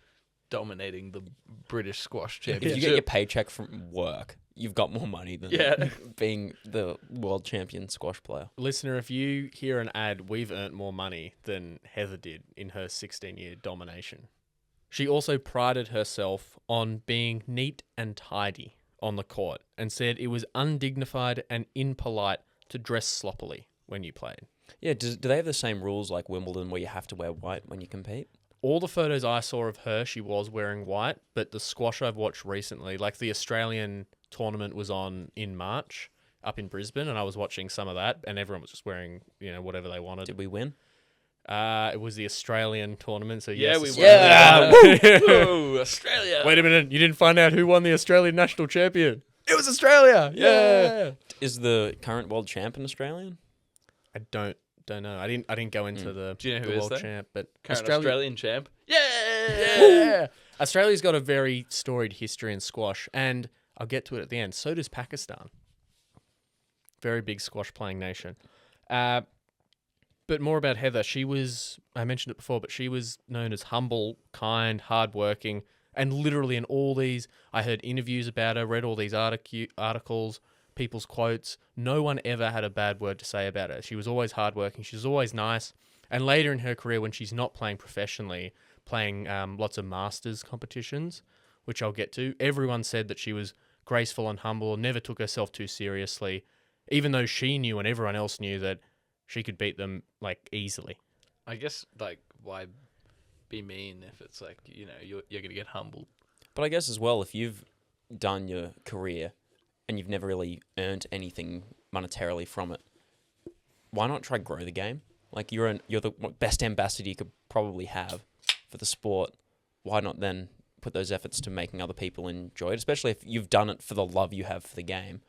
dominating the British squash If you championship. get your paycheck from work, you've got more money than being the world champion squash player. Listener, if you hear an ad, we've earned more money than Heather did in her 16-year domination. She also prided herself on being neat and tidy on the court and said it was undignified and impolite to dress sloppily when you played. Yeah, do they have the same rules like Wimbledon where you have to wear white when you compete? All the photos I saw of her, she was wearing white, but the squash I've watched recently, like the Australian tournament was on in March up in Brisbane, and I was watching some of that, and everyone was just wearing, whatever they wanted. Did we win? It was the Australian tournament, so Yeah, yes. we Australia. Woo, Australia. Wait a minute, you didn't find out who won the Australian national champion? It was Australia. Yeah. Is the current world champion Australian? I don't know. I didn't go into the, Do you know who the is world though? champ, but Current Australian champ. Yeah. Australia's got a very storied history in squash, and I'll get to it at the end. So does Pakistan. Very big squash playing nation. But more about Heather. I mentioned it before, but she was known as humble, kind, hardworking, and literally in all these, I heard interviews about her, read all these articles, people's quotes. No one ever had a bad word to say about her. She was always hardworking. She was always nice. And later in her career, when she's not playing professionally, playing lots of masters competitions, which I'll get to, everyone said that she was graceful and humble, never took herself too seriously, even though she knew and everyone else knew that she could beat them like easily. I guess like why be mean if it's like you're gonna get humbled. But I guess as well, if you've done your career and you've never really earned anything monetarily from it, why not try grow the game? Like you're the best ambassador you could probably have for the sport. Why not then put those efforts to making other people enjoy it, especially if you've done it for the love you have for the game?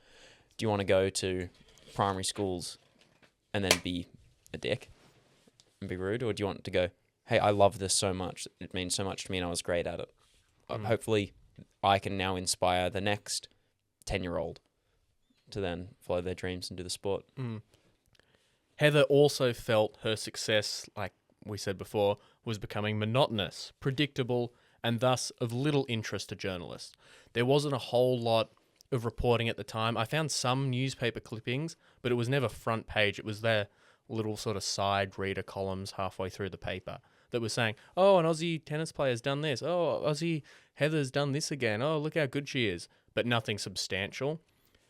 Do you want to go to primary schools and then be a dick and be rude? Or do you want to go, hey, I love this so much. It means so much to me and I was great at it. Hopefully I can now inspire the next 10-year-old to then follow their dreams and do the sport. Heather also felt her success, like we said before, was becoming monotonous, predictable, and thus of little interest to journalists. There wasn't a whole lot of reporting at the time. I found some newspaper clippings, but it was never front page. It was their little sort of side reader columns halfway through the paper that was saying, oh, an Aussie tennis player's done this. Oh, Aussie Heather's done this again. Oh, look how good she is. But nothing substantial.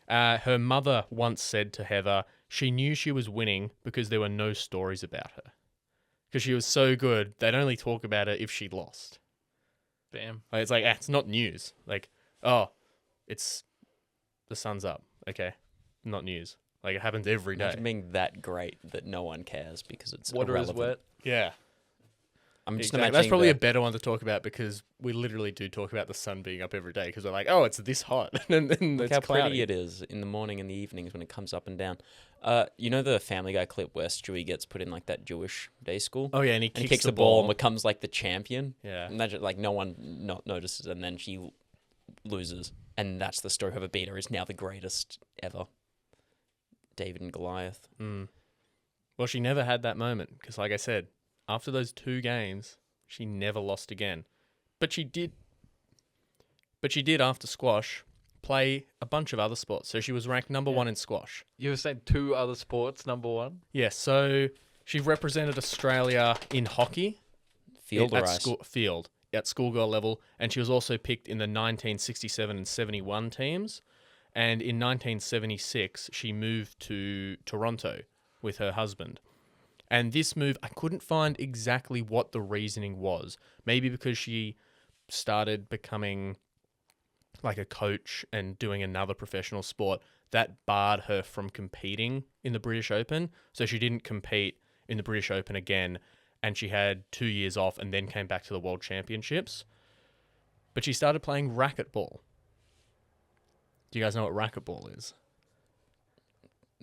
Her mother once said to Heather, she knew she was winning because there were no stories about her. Because she was so good, they'd only talk about her if she lost. Damn. Like, it's like, it's not news. Like, oh, it's the sun's up. Okay, not news. Like, it happens every day. Imagine being that great that no one cares because it's Water irrelevant. is wet. Yeah. I'm just Exactly. imagining That's probably a that- better one to talk about because we literally do talk about the sun being up every day because we're like, oh, it's this hot. and then Look it's how cloudy. pretty it is in the morning and the evenings when it comes up and down. You know the Family Guy clip where Stewie gets put in like that Jewish day school? Oh, yeah, and he And he kicks kicks the ball and becomes like the champion. Yeah. Imagine like no one not notices and then she loses. And that's the story of a beater is now the greatest ever. David and Goliath. Well, she never had that moment because, like I said, after those 2 games, she never lost again. But she did after squash play a bunch of other sports. So she was ranked number 1 in squash. You were saying 2 other sports, number 1? Yes, so she represented Australia in hockey. Field or at ice? Field at schoolgirl level, and she was also picked in the 1967 and 71 teams. And in 1976, she moved to Toronto with her husband. And this move, I couldn't find exactly what the reasoning was. Maybe because she started becoming like a coach and doing another professional sport that barred her from competing in the British Open. So she didn't compete in the British Open again. And she had 2 years off and then came back to the World Championships. But she started playing racquetball. Do you guys know what racquetball is?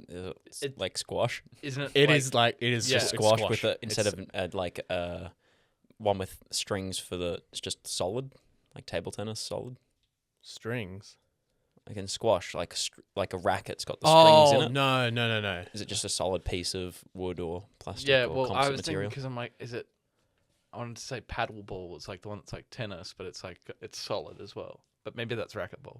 It's like squash. Isn't it? It like, is like it is Yeah. just Squash squash with a, instead It's- of one with strings for it's just solid, like table tennis solid. strings. Like in squash, like a racket's got the strings in it. No. Is it just a solid piece of wood or plastic Yeah, or well, I composite was thinking material? because I'm like, is it? I wanted to say paddle ball. It's like the one that's like tennis, but it's like it's solid as well. But maybe that's racquetball.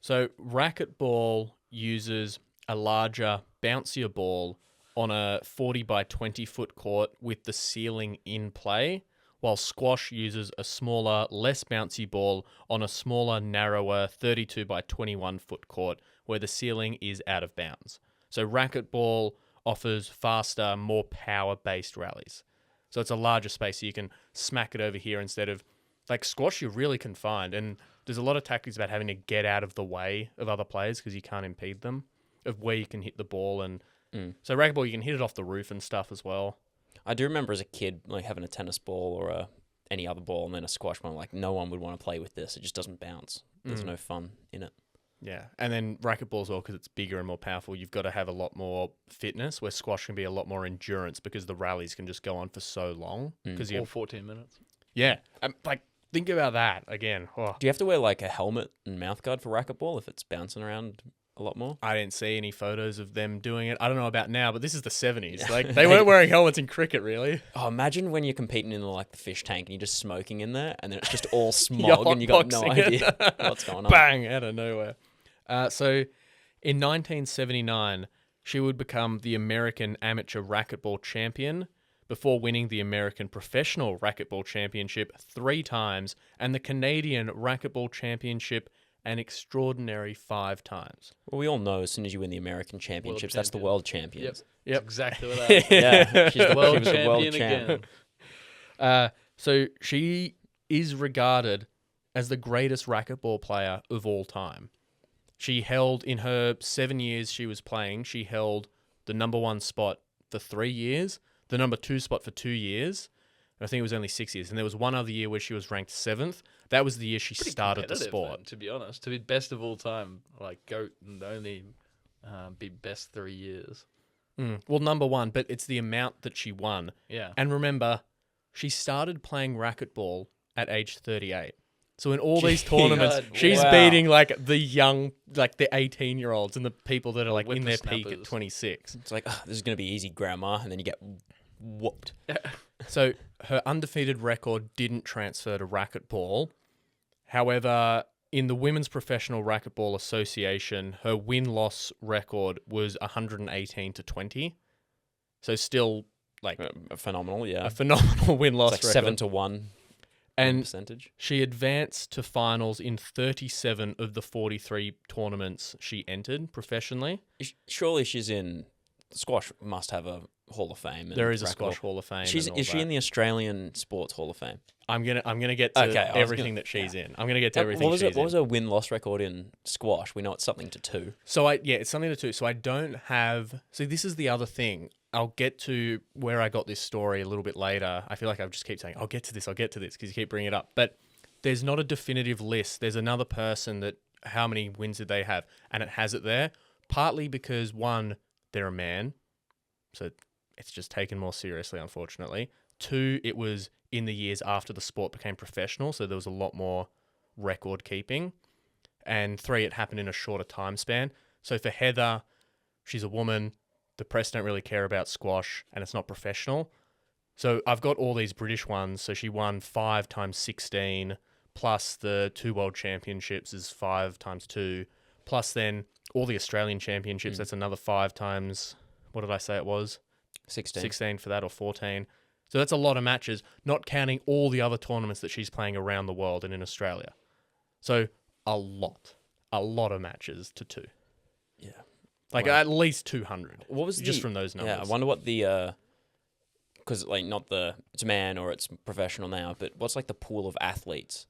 So racquetball uses a larger, bouncier ball on a 40 by 20 foot court with the ceiling in play, while squash uses a smaller, less bouncy ball on a smaller, narrower 32 by 21 foot court where the ceiling is out of bounds. So racquetball offers faster, more power-based rallies. So it's a larger space, so you can smack it over here instead of like squash. You're really confined, and there's a lot of tactics about having to get out of the way of other players because you can't impede them, of where you can hit the ball. And so racquetball, you can hit it off the roof and stuff as well. I do remember as a kid, like having a tennis ball or any other ball and then a squash ball. Like no one would want to play with this. It just doesn't bounce. There's no fun in it. Yeah, and then racquetball as well, because it's bigger and more powerful. You've got to have a lot more fitness, where squash can be a lot more endurance because the rallies can just go on for so long. Because All 14 minutes. Yeah, like think about that again. Oh. Do you have to wear like a helmet and mouthguard for racquetball if it's bouncing around a lot more? I didn't see any photos of them doing it. I don't know about now, but this is the 70s. Like they weren't wearing helmets in cricket, really. Oh, imagine when you're competing in like the fish tank and you're just smoking in there, and then it's just all smog, and you got no idea what's going on. Bang out of nowhere. So, in 1979, she would become the American Amateur Racquetball Champion before winning the American Professional Racquetball Championship 3 times and the Canadian Racquetball Championship an extraordinary 5 times. Well, we all know as soon as you win the American Championships, that's the world champions. Yep. That's exactly what I Yeah, she's the world she was the world champion again. So, she is regarded as the greatest racquetball player of all time. She held, in her 7 years she was playing, she held the number 1 spot for 3 years, the number 2 spot for 2 years, and I think it was only 6 years. And there was one other year where she was ranked 7th. That was the year she started the sport. Man, to be honest, to be best of all time, like GOAT and only be best 3 years. Well, number 1, but it's the amount that she won. Yeah. And remember, she started playing racquetball at age 38. So in all these tournaments, God, she's wow. beating like the young, like the 18-year-olds and the people that are like in their peak at Whippersnappers. 26. It's like, this is going to be easy, Grandma, and then you get whooped. So her undefeated record didn't transfer to racquetball. However, in the Women's Professional Racquetball Association, her win-loss record was 118 to 20. So still like Phenomenal, yeah. a phenomenal win-loss It's like record. 7-1 And percentage. she advanced to finals in 37 of the 43 tournaments she entered professionally. Surely she's in... Squash must have a Hall of Fame. and There is a racquetball. Squash Hall of Fame. Is she in the Australian Sports Hall of Fame? I'm gonna get to Okay, I was everything that she's in. I'm gonna get to everything What was she's it? What in. was her win-loss record in squash? We know it's something to 2. So it's something to do. So I don't have. See, this is the other thing. I'll get to where I got this story a little bit later. I feel like I just keep saying, I'll get to this, because you keep bringing it up. But there's not a definitive list. There's another person that, how many wins did they have? And it has it there, partly because, 1, they're a man. So it's just taken more seriously, unfortunately. 2, it was in the years after the sport became professional, so there was a lot more record keeping. And 3, it happened in a shorter time span. So for Heather, she's a woman, the press don't really care about squash, and it's not professional. So I've got all these British ones. So she won 5 times 16, plus the 2 world championships is 5 times 2, plus then all the Australian championships, that's another 5 times, what did I say it was? 16 for that, or 14. So that's a lot of matches, not counting all the other tournaments that she's playing around the world and in Australia. So a lot of matches to 2. Yeah. Like Wow. at least 200. What was just from those numbers? Yeah, I wonder what the... Because, like, not the... It's man or it's professional now, but what's, like, the pool of athletes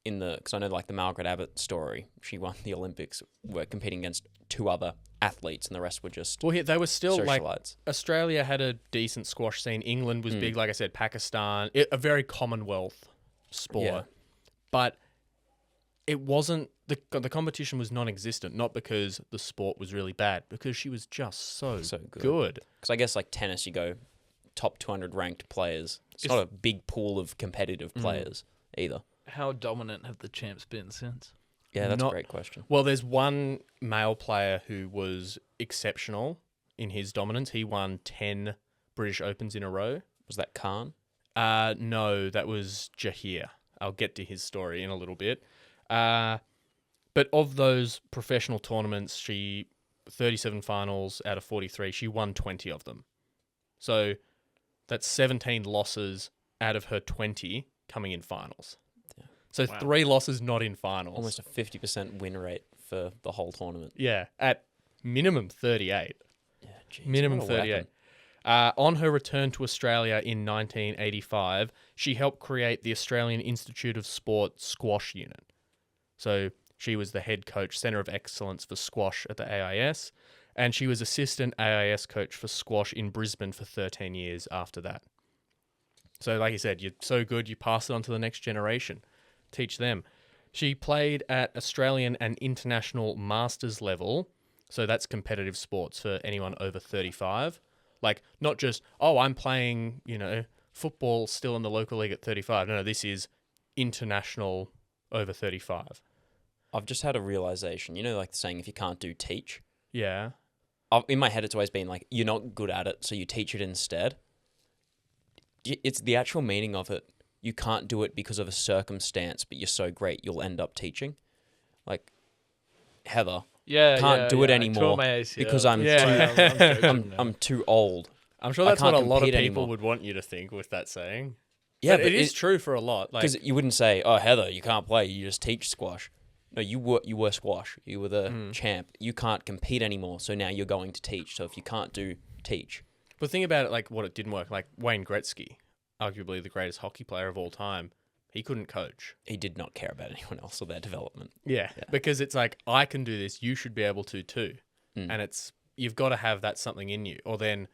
in the... Because I know, like, the Margaret Abbott story. She won the Olympics. We're competing against 2 other athletes, and the rest were just Well, they were still like socialites. Australia had a decent squash scene. England was big, like I said. Pakistan, a very Commonwealth sport, Yeah. but it wasn't the competition was non-existent. Not because the sport was really bad, because she was just so good. Because I guess, like, tennis, you go top 200 ranked players. It's not a big pool of competitive players either. How dominant have the champs been since? Yeah, that's a Not- great question. Well, there's one male player who was exceptional in his dominance. He won 10 British Opens in a row. Was that Khan? No, that was Jahir. I'll get to his story in a little bit. But of those professional tournaments, she 37 finals out of 43. She won 20 of them. So that's 17 losses out of her 20 coming in finals. Yeah. So 3 losses not in finals. Almost a 50% win rate for the whole tournament. Yeah, at minimum 38. Yeah, geez, Minimum what a 38. weapon. On her return to Australia in 1985, she helped create the Australian Institute of Sport Squash Unit. So she was the head coach, Centre of Excellence for Squash at the AIS. And she was assistant AIS coach for squash in Brisbane for 13 years after that. So like you said, you're so good, you pass it on to the next generation. Teach them. She played at Australian and international masters level. So that's competitive sports for anyone over 35. Like, not just, oh, I'm playing, football still in the local league at 35. No, this is international over 35. I've just had a realization. Like saying if you can't do, teach. Yeah. In my head, it's always been like, you're not good at it, so you teach it instead. It's the actual meaning of it. You can't do it because of a circumstance, but you're so great, you'll end up teaching. Like, Heather can't do it anymore because I'm too old. I'm sure that's what a lot of people anymore. would want you to think with that saying. Yeah, but it is true for a lot. Because you wouldn't say, "Oh, Heather, you can't play. You just teach squash." No, you were squash. You were the champ. You can't compete anymore, so now you're going to teach. So if you can't do, teach. But think about it, like what it didn't work. Like Wayne Gretzky, arguably the greatest hockey player of all time, he couldn't coach. He did not care about anyone else or their development. Yeah, because it's like, I can do this, you should be able to too. And you've got to have that something in you. Or then,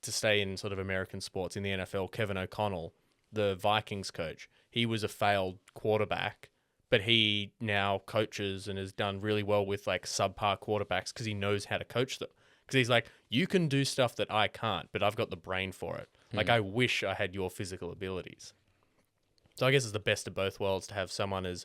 to stay in sort of American sports, in the NFL, Kevin O'Connell, the Vikings coach, he was a failed quarterback, but he now coaches and has done really well with like subpar quarterbacks because he knows how to coach them. Because he's like, you can do stuff that I can't, but I've got the brain for it. Like, I wish I had your physical abilities. So I guess it's the best of both worlds to have someone as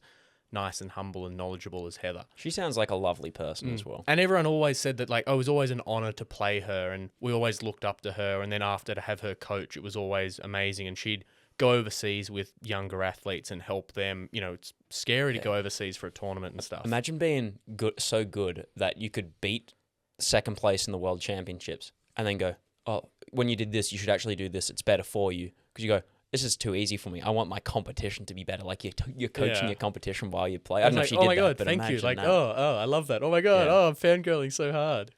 nice and humble and knowledgeable as Heather. She sounds like a lovely person as well. And everyone always said that, like, oh, it was always an honour to play her, and we always looked up to her. And then after, to have her coach, it was always amazing. And she'd go overseas with younger athletes and help them. It's scary to go overseas for a tournament and stuff. Imagine being so good that you could beat second place in the world championships and then go, oh, when you did this, you should actually do this. It's better for you. Because you go, this is too easy for me. I want my competition to be better. Like, you're coaching your competition while you play. I don't know if she did that, but oh my God, thank you. Like, oh, I love that. Oh my God, I'm fangirling so hard.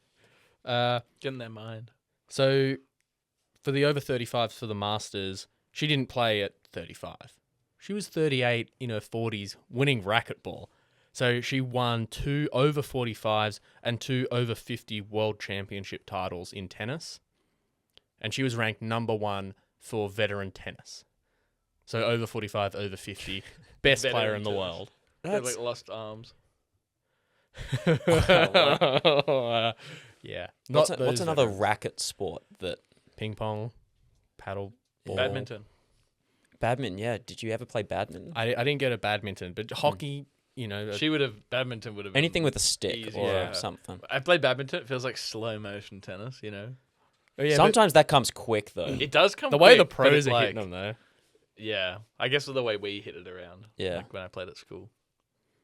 Get in their mind. So, for the over 35s for the Masters, she didn't play at 35. She was 38 in her 40s, winning racquetball. So she won 2 over 45s and 2 over 50 world championship titles in tennis. And she was ranked number 1 for veteran tennis. So over 45, over 50, best player in the world. They like lost arms. Yeah. What's another racket sport that... Ping pong, paddle ball. Badminton, yeah. Did you ever play badminton? I didn't get a badminton, but hockey... badminton would have anything with a stick easy, or something. I played badminton. It feels like slow motion tennis, Oh, yeah, sometimes that comes quick though. It does come the quick, way the pros are hitting them though. Yeah, I guess the way we hit it around. Yeah, like when I played at school,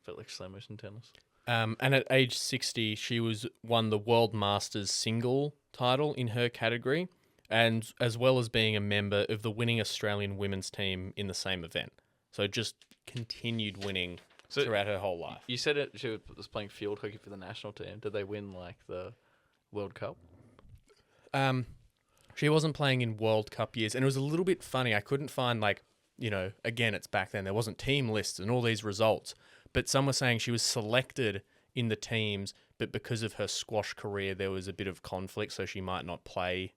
felt like slow motion tennis. And at age 60, she won the World Masters single title in her category, and as well as being a member of the winning Australian women's team in the same event. So just continued winning throughout her whole life. You said she was playing field hockey for the national team. Did they win like the World Cup? She wasn't playing in World Cup years, and it was a little bit funny. I couldn't find again, it's back then. There wasn't team lists and all these results, but some were saying she was selected in the teams, but because of her squash career, there was a bit of conflict, so she might not play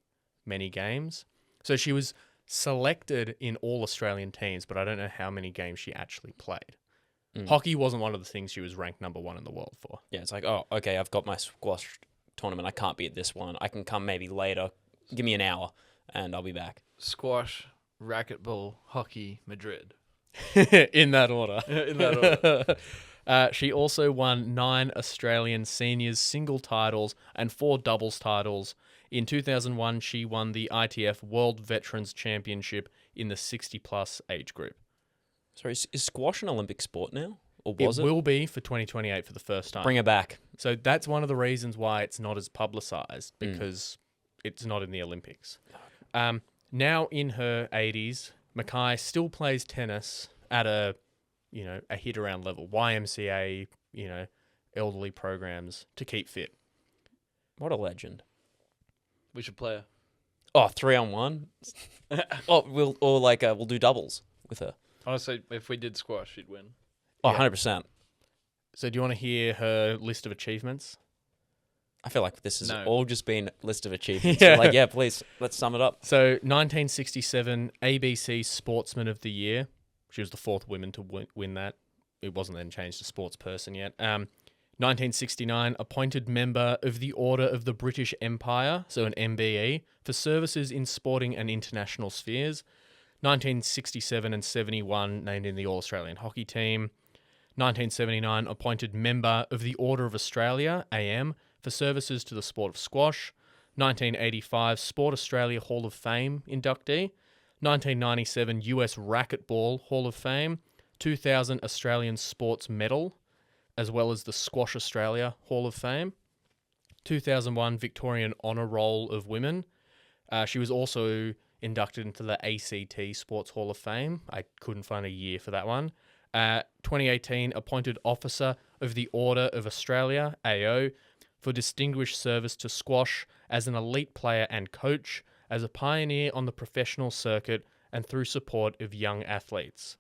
many games. So she was selected in all Australian teams, but I don't know how many games she actually played. Hockey wasn't one of the things she was ranked number 1 in the world for. Yeah, it's like, oh, okay, I've got my squash tournament. I can't be at this one. I can come maybe later. Give me an hour, and I'll be back. Squash, racquetball, hockey, Madrid. In that order. In that order. She also won 9 Australian seniors single titles and 4 doubles titles. In 2001, she won the ITF World Veterans Championship in the 60-plus age group. Sorry, is squash an Olympic sport now? Or was it? It will be for 2028 for the first time. Bring it back. So that's one of the reasons why it's not as publicised, because it's not in the Olympics. Now in her 80s, McKay still plays tennis at a hit-around level. YMCA, elderly programs to keep fit. What a legend. We should play her. Oh, 3-on-1? We'll do doubles with her. Honestly, if we did squash, she'd win. Oh, Yeah. 100%. So do you want to hear her list of achievements? I feel like this has No. all just been a list of achievements. Yeah. You're like, yeah, please, let's sum it up. So 1967 ABC Sportsman of the Year. She was the fourth woman to win that. It wasn't then changed to sports person yet. 1969 appointed member of the Order of the British Empire, so an MBE, for services in sporting and international spheres. 1967 and 71 named in the All-Australian Hockey Team. 1979 appointed member of the Order of Australia, AM, for services to the sport of squash. 1985 Sport Australia Hall of Fame inductee. 1997 US Racquetball Hall of Fame. 2000 Australian Sports Medal, as well as the Squash Australia Hall of Fame. 2001 Victorian Honour Roll of Women. She was also inducted into the ACT Sports Hall of Fame. I couldn't find a year for that one. 2018 appointed Officer of the Order of Australia, AO, for distinguished service to squash as an elite player and coach, as a pioneer on the professional circuit and through support of young athletes.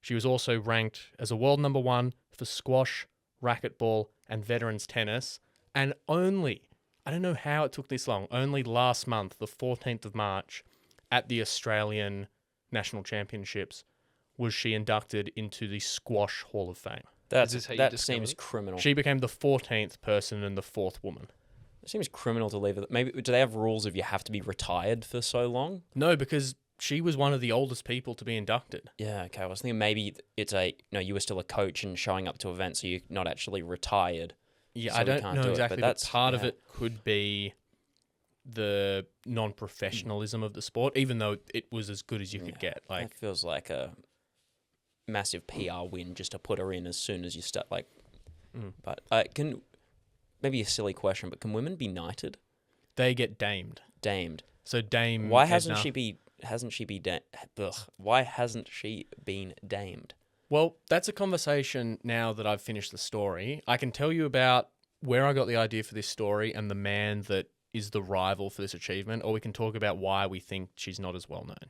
She was also ranked as a world number 1 for squash, racquetball, and veterans tennis, and only, I don't know how it took this long, only last month, the 14th of March, at the Australian National Championships, was she inducted into the Squash Hall of Fame. That this how you discovered seems it? criminal. She became the 14th person and the 4th woman. It seems criminal to leave it. Maybe do they have rules if you have to be retired for so long? No, because she was one of the oldest people to be inducted. Yeah, okay. I was thinking maybe it's you were still a coach and showing up to events, so you're not actually retired. Yeah, So I we don't can't know do it, exactly, but but part of yeah. it could be the non-professionalism of the sport, even though it was as good as you could get. That Like, feels like a massive PR win just to put her in as soon as you start. But can maybe a silly question, but can women be knighted? they get damed. Damed. So Dame Why Edna, hasn't she Why hasn't she been damed? Well, that's a conversation now that I've finished the story. I can tell you about where I got the idea for this story and the man that is the rival for this achievement, or we can talk about why we think she's not as well known.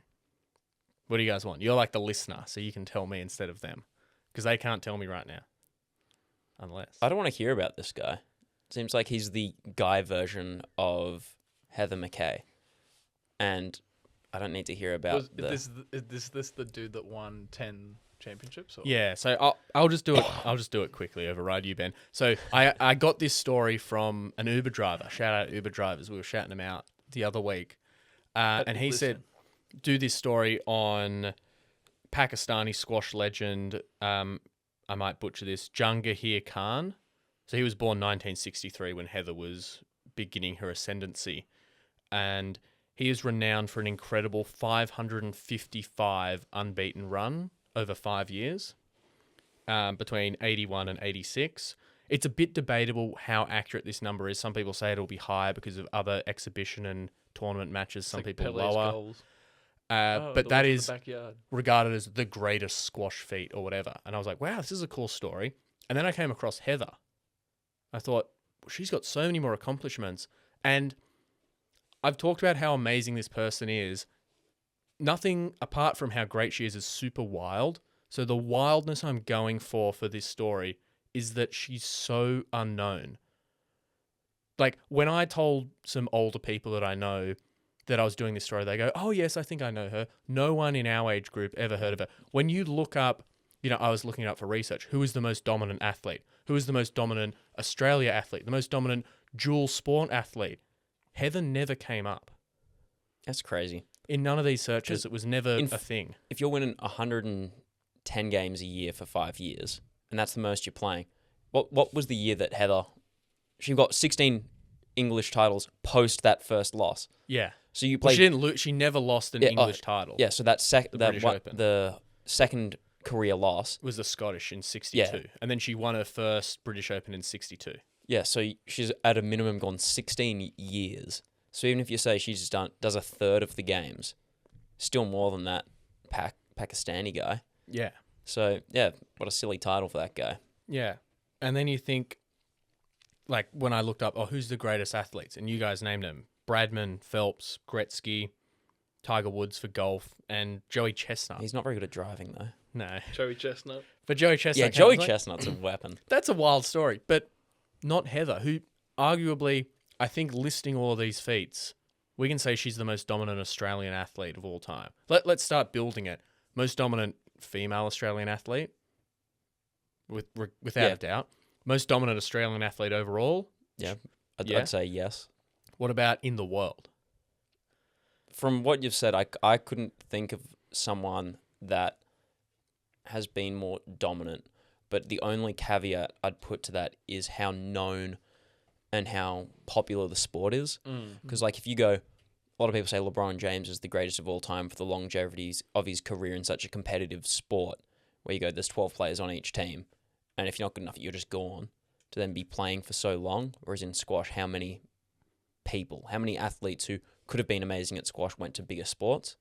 What do you guys want? You're like the listener, so you can tell me instead of them, because they can't tell me right now. Unless. I don't want to hear about this guy. Seems like he's the guy version of Heather McKay. And I don't need to hear about Is this the dude that won 10 championships? Or? Yeah, so I'll just do it. I'll just do it quickly. Override you, Ben. So I got this story from an Uber driver. Shout out Uber drivers. We were shouting him out the other week, and he said, "Do this story on Pakistani squash legend." I might butcher this. Jahangir Khan. So he was born 1963 when Heather was beginning her ascendancy, and he is renowned for an incredible 555 unbeaten run over 5 years, between 81 and 86. It's a bit debatable how accurate this number is. Some people say it'll be higher because of other exhibition and tournament matches. Some people Pele's lower. goals. But that is backyard. regarded as the greatest squash feat or whatever. And I was like, wow, this is a cool story. And then I came across Heather. I thought, well, she's got so many more accomplishments. And I've talked about how amazing this person is. Nothing apart from how great she is super wild. So the wildness I'm going for this story is that she's so unknown. Like, when I told some older people that I know that I was doing this story, they go, oh yes, I think I know her. No one in our age group ever heard of her. When you look up, I was looking it up for research, who is the most dominant athlete? Who is the most dominant Australia athlete? The most dominant dual sport athlete? Heather never came up. That's crazy. In none of these searches, it was never a thing. If you're winning 110 games a year for 5 years, and that's the most you're playing, what was the year that Heather, she got 16 English titles post that first loss? Yeah. So you Well, played. she didn't lose. She never lost an English title. Yeah, so that British Open. the second career loss Was the Scottish in 62. Yeah. And then she won her first British Open in 62. Yeah, so she's at a minimum gone 16 years. So even if you say she's does a third of the games, still more than that Pakistani guy. Yeah. So yeah, what a silly title for that guy. Yeah. And then you think, like, when I looked up, who's the greatest athletes? And you guys named them. Bradman, Phelps, Gretzky, Tiger Woods for golf, and Joey Chestnut. He's not very good at driving though. No. Joey Chestnut. But Joey Chestnut. Yeah, Joey Chestnut's a weapon. That's a wild story, but not Heather, who arguably, I think listing all of these feats, we can say she's the most dominant Australian athlete of all time. Let's start building it. Most dominant female Australian athlete, without a doubt. Most dominant Australian athlete overall. Yeah, I'd say yes. What about in the world? From what you've said, I couldn't think of someone that has been more dominant. But the only caveat I'd put to that is how known and how popular the sport is. Because, like, if you go, a lot of people say LeBron James is the greatest of all time for the longevity of his career in such a competitive sport, where you go, there's 12 players on each team, and if you're not good enough, you're just gone. To then be playing for so long, whereas in squash, how many athletes who could have been amazing at squash went to bigger sports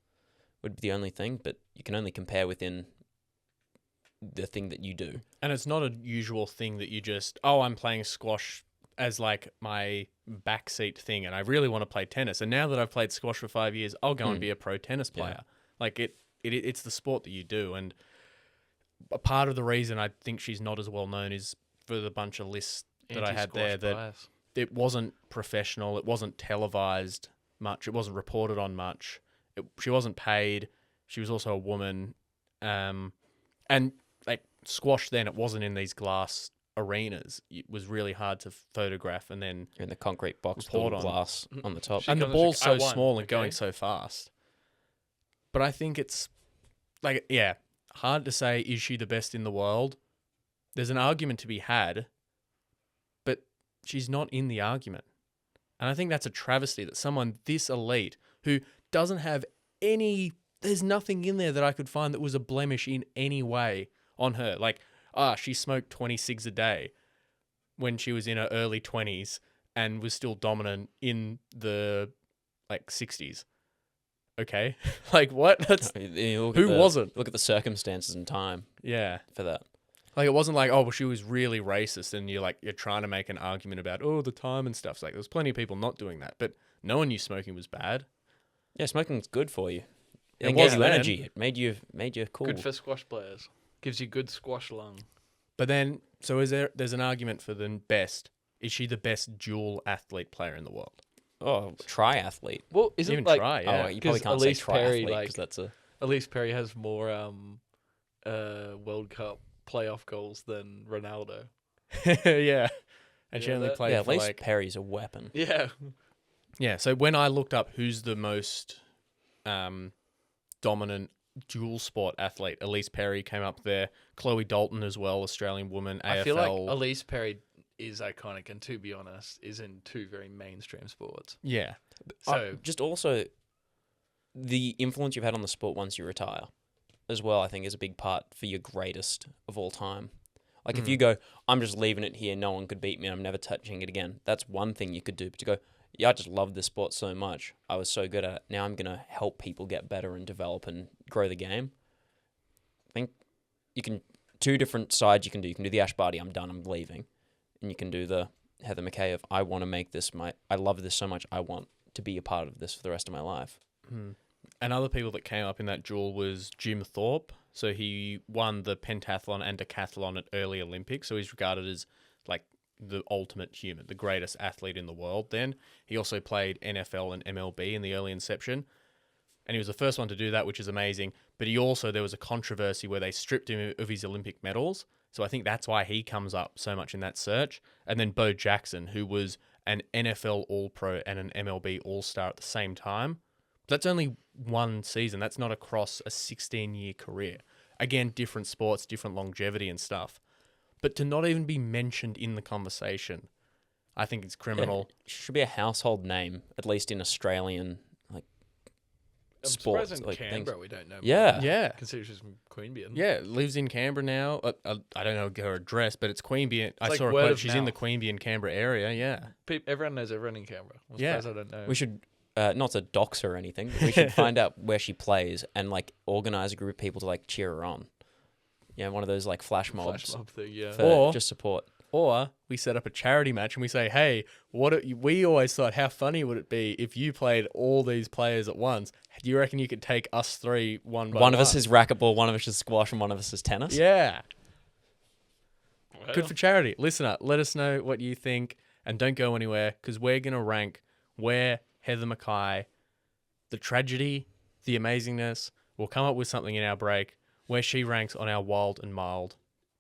would be the only thing, but you can only compare within the thing that you do. And it's not a usual thing that you just, I'm playing squash as like my backseat thing, and I really want to play tennis. And now that I've played squash for 5 years, I'll go and be a pro tennis player. Like it's the sport that you do. And a part of the reason I think she's not as well known is for the bunch of lists that I had there that it wasn't professional, it wasn't televised much, it wasn't reported on much. She wasn't paid. She was also a woman, and like squash then, it wasn't in these glass arenas. It was really hard to photograph and then in the concrete box report with glass on the top. And the ball's so small and going so fast. But I think it's like, hard to say, is she the best in the world? There's an argument to be had, but she's not in the argument. And I think that's a travesty that someone this elite who doesn't have there's nothing in there that I could find that was a blemish in any way on her. Like, she smoked 20 cigs a day when she was in her early 20s and was still dominant in the, 60s. Okay? Like, what? Who wasn't? Look at the circumstances and time for that. Like, it wasn't like, she was really racist and you're trying to make an argument about, the time and stuff. It's like, there's plenty of people not doing that. But no one knew smoking was bad. Yeah, smoking's good for you. It gave was you then. energy. It made you cool. Good for squash players. Gives you good squash lung. But then, so there's an argument for the best. Is she the best dual athlete player in the world? Oh, triathlete. Well, isn't even like try? Oh, you probably can't say Elise Perry, triathlete because that's a. Elise Perry has more World Cup playoff goals than Ronaldo. Yeah. And she Yeah, only played for Elise Perry's a weapon. Yeah. Yeah, so when I looked up who's the most dominant dual sport athlete, Elise Perry came up there. Chloe Dalton as well, Australian woman, AFL. I feel like Elise Perry is iconic and, to be honest, is in two very mainstream sports. Yeah. So Just also the influence you've had on the sport once you retire as well, I think, is a big part for your greatest of all time. Like, if you go, I'm just leaving it here, no one could beat me, I'm never touching it again, that's one thing you could do. But to go, I just love this sport so much, I was so good at it, now I'm going to help people get better and develop and grow the game. I think you can, two different sides you can do. You can do the Ash Barty, I'm done, I'm leaving. And you can do the Heather McKay of, I want to make this I love this so much, I want to be a part of this for the rest of my life. And other people that came up in that duel was Jim Thorpe. So he won the pentathlon and decathlon at early Olympics. So he's regarded as like the ultimate human, the greatest athlete in the world then. He also played NFL and MLB in the early inception. And he was the first one to do that, which is amazing. But there was a controversy where they stripped him of his Olympic medals. So I think that's why he comes up so much in that search. And then Bo Jackson, who was an NFL All-Pro and an MLB All-Star at the same time. That's only one season. That's not across a 16-year career. Again, different sports, different longevity and stuff. But to not even be mentioned in the conversation, I think it's criminal. Yeah, it should be a household name, at least in Australian sports. I'm surprised in Canberra we don't know. Yeah. Yeah. Considering she's from Queanbeyan. Yeah, lives in Canberra now. I don't know her address, but it's Queanbeyan. I like saw a word quote. of She's in the mouth. Queanbeyan, Canberra area, yeah. Everyone knows everyone in Canberra. I'm Yeah. surprised I don't know. We should, not to dox her or anything, but we should find out where she plays and organize a group of people to cheer her on. Yeah, one of those flash mobs. Flash mob thing, yeah. For Or- just support. Or we set up a charity match and we say, hey, we always thought, how funny would it be if you played all these players at once? Do you reckon you could take us three one by one? One of us is racquetball, one of us is squash, and one of us is tennis. Yeah. Well, Good for charity. Listen up. Let us know what you think. And don't go anywhere because we're going to rank where Heather McKay, the tragedy, the amazingness, we'll come up with something in our break where she ranks on our wild and mild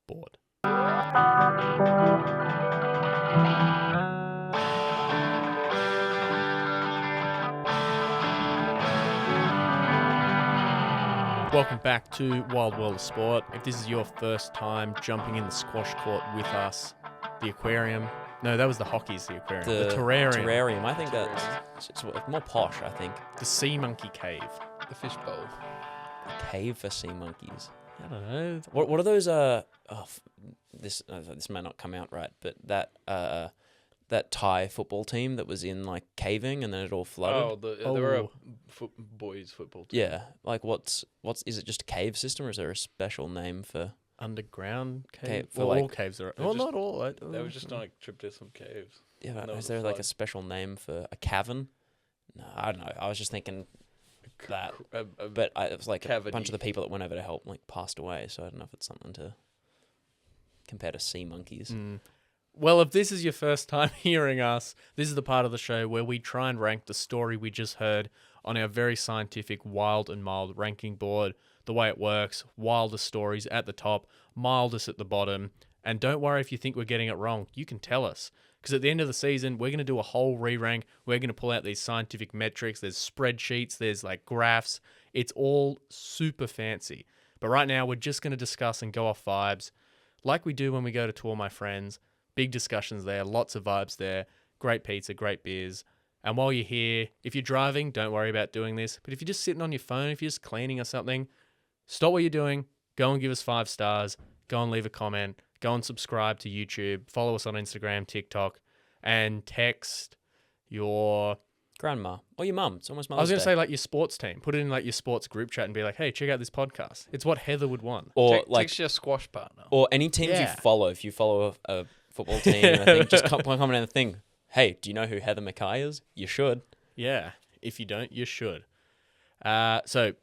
board. Welcome back to Wild World of Sport. If this is your first time jumping in the squash court with us, the aquarium. No, that was the hockey's the aquarium. The terrarium. Terrarium. I think it's more posh, I think. The sea monkey cave. The fishbowl. A cave for sea monkeys. I don't know. What are those? This may not come out right, but that Thai football team that was in like caving and then it all flooded. They were a boys football team. Yeah, like what's is it just a cave system or is there a special name for underground cave? For well, like, all caves are. Well, not all. They were just on a trip to some caves. Yeah, but is there like a special name for a cavern? No, I don't know. I was just thinking that, but it was like a bunch of the people that went over to help like passed away, so I don't know if it's something to compare to sea monkeys. Well, if this is your first time hearing us, this is the part of the show where we try and rank the story we just heard on our very scientific wild and mild ranking board. The way it works, wildest stories at the top, mildest at the bottom. And don't worry if you think we're getting it wrong. You can tell us. Because at the end of the season, we're going to do a whole re-rank. We're going to pull out these scientific metrics. There's spreadsheets. There's like graphs. It's all super fancy. But right now, we're just going to discuss and go off vibes like we do when we go to Tour My Friends. Big discussions there, lots of vibes there, great pizza, great beers. And while you're here, if you're driving, don't worry about doing this. But if you're just sitting on your phone, if you're just cleaning or something, stop what you're doing, go and give us 5 stars, go and leave a comment, go and subscribe to YouTube, follow us on Instagram, TikTok, and text your grandma or your mum. It's almost Mother's I was going to Day. say like your sports team. Put it in like your sports group chat and be like, hey, check out this podcast. It's what Heather would want. Or like text your squash partner. Or any teams you follow. If you follow a football team, I think just comment on the thing. Hey, do you know who Heather McKay is? You should. Yeah. If you don't, you should. So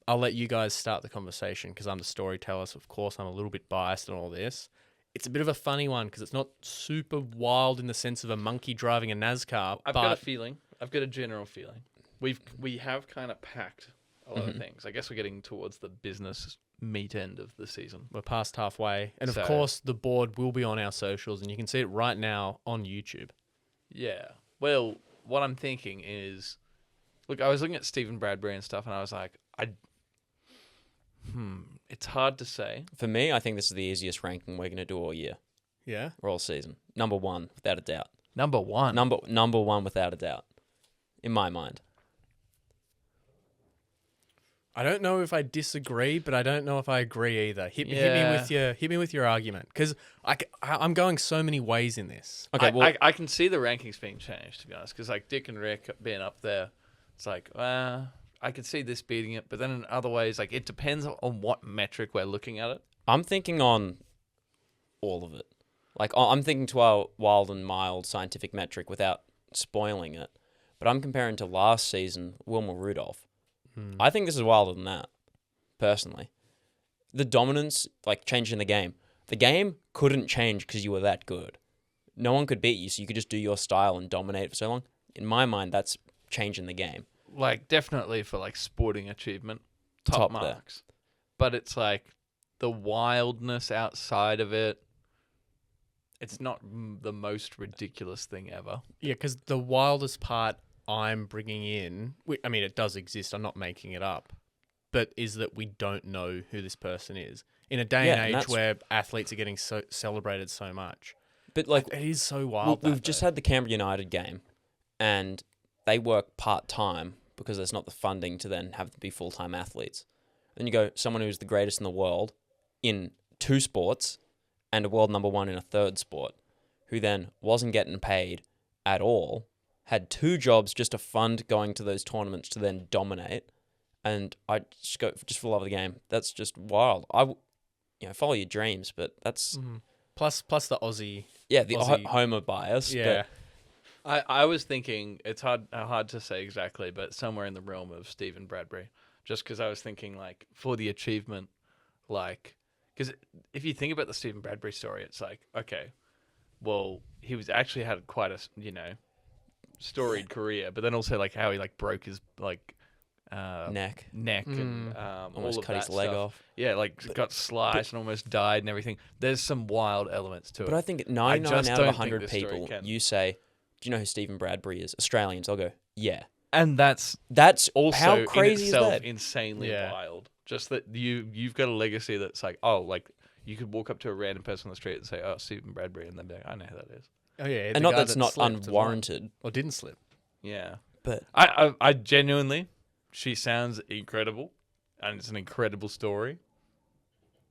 I'll let you guys start the conversation because I'm the storyteller. So of course, I'm a little bit biased on all this. It's a bit of a funny one because it's not super wild in the sense of a monkey driving a NASCAR. I've got a feeling. I've got a general feeling. We have kind of packed a lot of things. I guess we're getting towards the business meat end of the season. We're past halfway. And of course, the board will be on our socials and you can see it right now on YouTube. Yeah. Well, what I'm thinking is, look, I was looking at Stephen Bradbury and stuff and I was like, it's hard to say. For me, I think this is the easiest ranking we're going to do all year. Yeah? Or all season. Number 1, without a doubt. Number 1? Number 1, without a doubt. In my mind. I don't know if I disagree, but I don't know if I agree either. Hit me with your argument, because I'm going so many ways in this. Okay, I can see the rankings being changed, to be honest, because like Dick and Rick being up there, it's like I could see this beating it, but then in other ways, like it depends on what metric we're looking at it. I'm thinking on all of it. Like I'm thinking to our wild and mild scientific metric without spoiling it, but I'm comparing to last season Wilma Rudolph. I think this is wilder than that, personally. The dominance, like changing the game. The game couldn't change because you were that good. No one could beat you, so you could just do your style and dominate it for so long. In my mind, that's changing the game. Like, definitely for like sporting achievement, top marks. There. But it's like the wildness outside of it. It's not the most ridiculous thing ever. Yeah, because the wildest part I'm bringing in, I mean, it does exist, I'm not making it up, but is that we don't know who this person is. In a day and age where athletes are getting so celebrated so much. But like, it is so wild. We've just had the Canberra United game, and they work part-time because there's not the funding to then have to be full-time athletes. Then you go, someone who's the greatest in the world in 2 sports and a world number 1 in a 3rd sport, who then wasn't getting paid at all, had 2 jobs just to fund going to those tournaments to then dominate, and I just go just for the love of the game. That's just wild. Follow your dreams, but that's plus the Aussie. Yeah, the Homer bias. Yeah, but I was thinking it's hard to say exactly, but somewhere in the realm of Stephen Bradbury, just because I was thinking like for the achievement, like because if you think about the Stephen Bradbury story, it's like okay, well, he was actually had quite a storied career, but then also like how he like broke his like Neck. and Almost all of cut his that leg stuff. off. Yeah, like got sliced and almost died and everything. There's some wild elements to it. But I think 99 just out of don't think 100 this story people, can. you say, do you know who Stephen Bradbury is? Australians, I'll go, yeah. And that's Also how crazy in is itself that? insanely Yeah. wild. Just that you've got a legacy that's like, oh, like you could walk up to a random person on the street and say, oh, Stephen Bradbury, and they'd be like, I know who that is. Oh yeah, And not that's not unwarranted. or didn't slip. Yeah. But I genuinely, she sounds incredible, and it's an incredible story,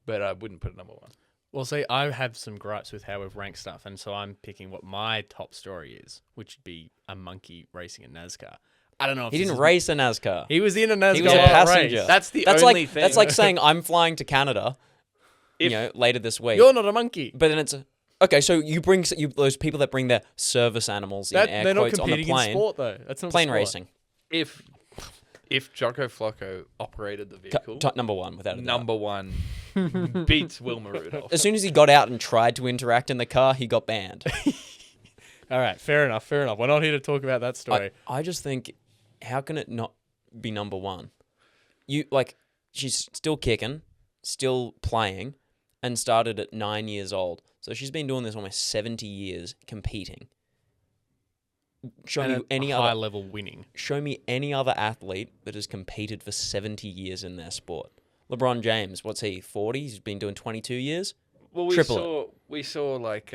but I wouldn't put it number one. Well, see, I have some gripes with how we've ranked stuff, and so I'm picking what my top story is, which would be a monkey racing a NASCAR. I don't know if he this didn't is- race a NASCAR. He was in a NASCAR He was a race. passenger. That's the That's only like thing. that's like saying I'm flying to Canada, later this week. You're not a monkey. But then it's okay. So you bring those people that bring their service animals in air They're not quotes on the competing plane. in sport though. That's not Plane sport. racing, If Jocko Flocko operated the vehicle, number one without a doubt. number one beats Wilma Rudolph. As soon as he got out and tried to interact in the car, he got banned. All right, fair enough. Fair enough. We're not here to talk about that story. I just think, how can it not be number one? She's still kicking, still playing, and started at 9 years old. So she's been doing this almost 70 years competing. Show And me at any a high other. level winning. Show me any other athlete that has competed for 70 years in their sport. LeBron James, what's he, 40? He's been doing 22 years? Well, Triple we saw like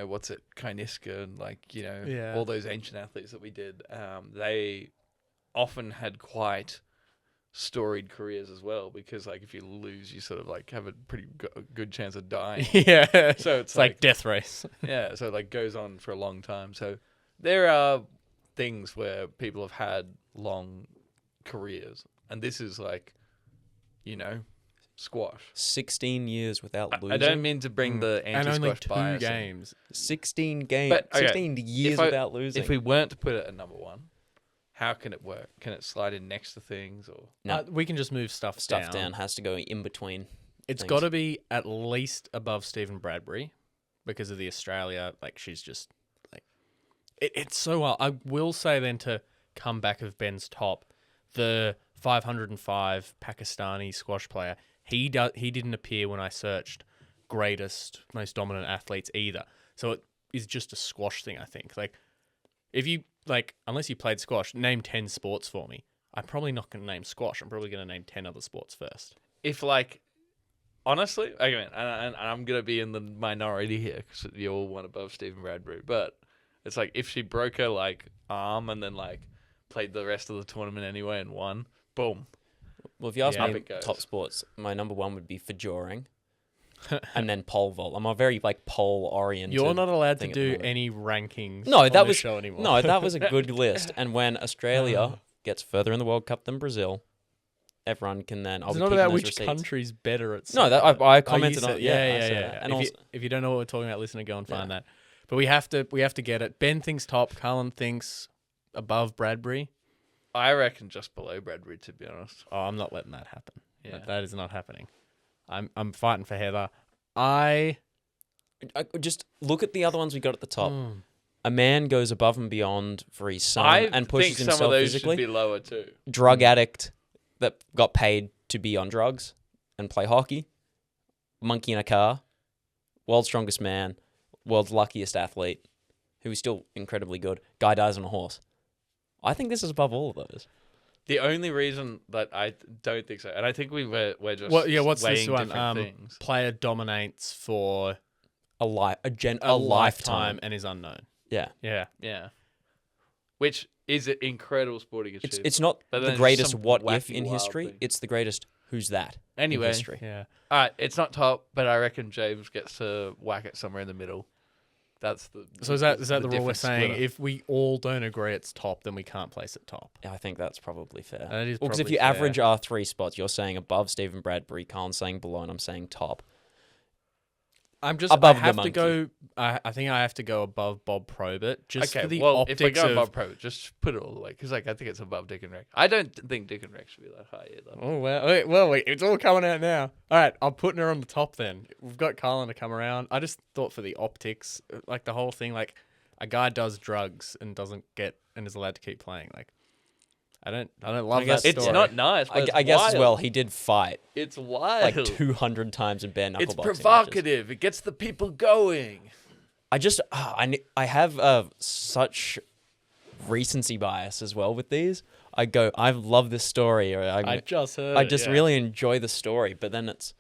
what's it, Kainiska, and like Yeah. all those ancient athletes that we did. They often had quite storied careers as well, because like if you lose, you sort of like have a pretty good chance of dying. Yeah. So It's like death race. yeah, so it like goes on for a long time. So there are things where people have had long careers, and this is like, squash. 16 years without losing. I don't mean to bring the And only anti-squash 2 bias in. games. 16 games. But, okay, 16 years without losing. If we weren't to put it at number one, how can it work? Can it slide in next to things, or No. We can just move stuff down has to go in between. It's things. got to be at least above Stephen Bradbury because of the Australia. Like, she's just like it's so well. I will say then, to come back of Ben's top, the 505 Pakistani squash player. He didn't appear when I searched greatest, most dominant athletes either. So it is just a squash thing, I think. Like, if you unless you played squash, name 10 sports for me. I'm probably not going to name squash. I'm probably going to name 10 other sports first. if like honestly, okay, and I'm gonna be in the minority here because you're all one above Stephen Bradbury, but it's like if she broke her like arm and then like played the rest of the tournament anyway and won, boom. Well, if you ask Yeah. me Up it goes. top sports, my number one would be fedjoring, and then pole vault. I'm a very pole oriented. You're not allowed to thing at the do moment. any rankings. No, on that this was show anymore. no, that was a good list. And when Australia gets further in the World Cup than Brazil, everyone can then. I'll It's be not keeping about those which receipts. country's better at. No, that something. I Oh, you commented said- on. Yeah, I yeah, said yeah. that. And if, also, if you don't know what we're talking about, listener, go and find Yeah. that. But we have to get it. Ben thinks top. Carlin thinks above Bradbury. I reckon just below Bradbury, to be honest. Oh, I'm not letting that happen. Yeah. That is not happening. I'm fighting for Heather. I just look at the other ones we got at the top. Mm. A man goes above and beyond for his son I and pushes think some himself of those physically. should be lower too. Drug addict that got paid to be on drugs and play hockey. Monkey in a car. World's strongest man. World's luckiest athlete. Who is still incredibly good. Guy dies on a horse. I think this is above all of those. The only reason that I don't think so, and I think we're just What's weighing this one? different things. Player dominates for A a lifetime lifetime. and is unknown. Yeah. Yeah. Yeah, which is an incredible sporting achievement. It's not But the then there's greatest some what if wacky, in wild history. thing. It's the greatest who's that Anyway. in history. Yeah. All right, it's not top, but I reckon James gets to whack it somewhere in the middle. That's the So is that the rule we're different saying? splitter. If we all don't agree it's top, then we can't place it top. Yeah, I think that's probably fair. That is Because if probably you fair. average our three spots, you're saying above Stephen Bradbury, Colin's saying below, and I'm saying top. I'm just Above I the have to monkey. go. I think I have to go above Bob Probert just Okay, for the well, optics if I go of. above Pro, just put it all the way because like I think it's above Dick and Rick. I don't think Dick and Rick should be that high either. Oh wait, it's all coming out now. All right, I'm putting her on the top then. We've got Carlin to come around. I just thought for the optics, like the whole thing, like a guy does drugs and doesn't get and is allowed to keep playing. Like, I don't love guess that It's story. not nice. But I guess as wild. well, he did fight It's wild. like 200 times in bare knuckle It's boxing matches. provocative. It gets the people going. I just I have such recency bias as well with these. I love this story, or I just heard. I just yeah. really enjoy the story, but then it's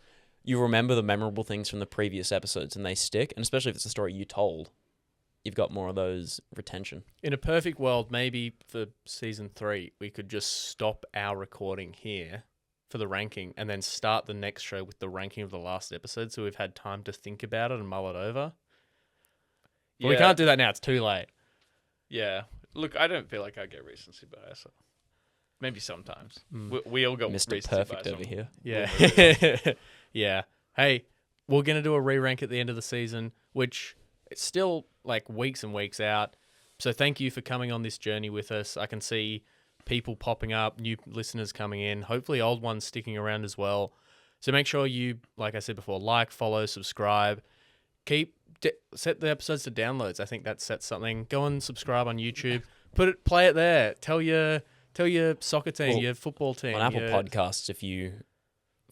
you remember the memorable things from the previous episodes and they stick, and especially if it's a story you told, you've got more of those retention. In a perfect world, maybe for season 3, we could just stop our recording here for the ranking and then start the next show with the ranking of the last episode, so we've had time to think about it and mull it over. But we can't do that now. It's too late. Yeah. Look, I don't feel like I get recency bias. Maybe sometimes. We all got Mr. recency Perfect bias over on- here. Yeah. Yeah. Hey, we're going to do a re-rank at the end of the season, which it's still like weeks and weeks out. So thank you for coming on this journey with us. I can see people popping up, new listeners coming in, hopefully old ones sticking around as well. So make sure you, like I said before, like, follow, subscribe. Set the episodes to downloads. I think that sets something. Go and subscribe on YouTube. Play it there. Tell your soccer team, Well, your football team. On Apple your- Podcasts, if you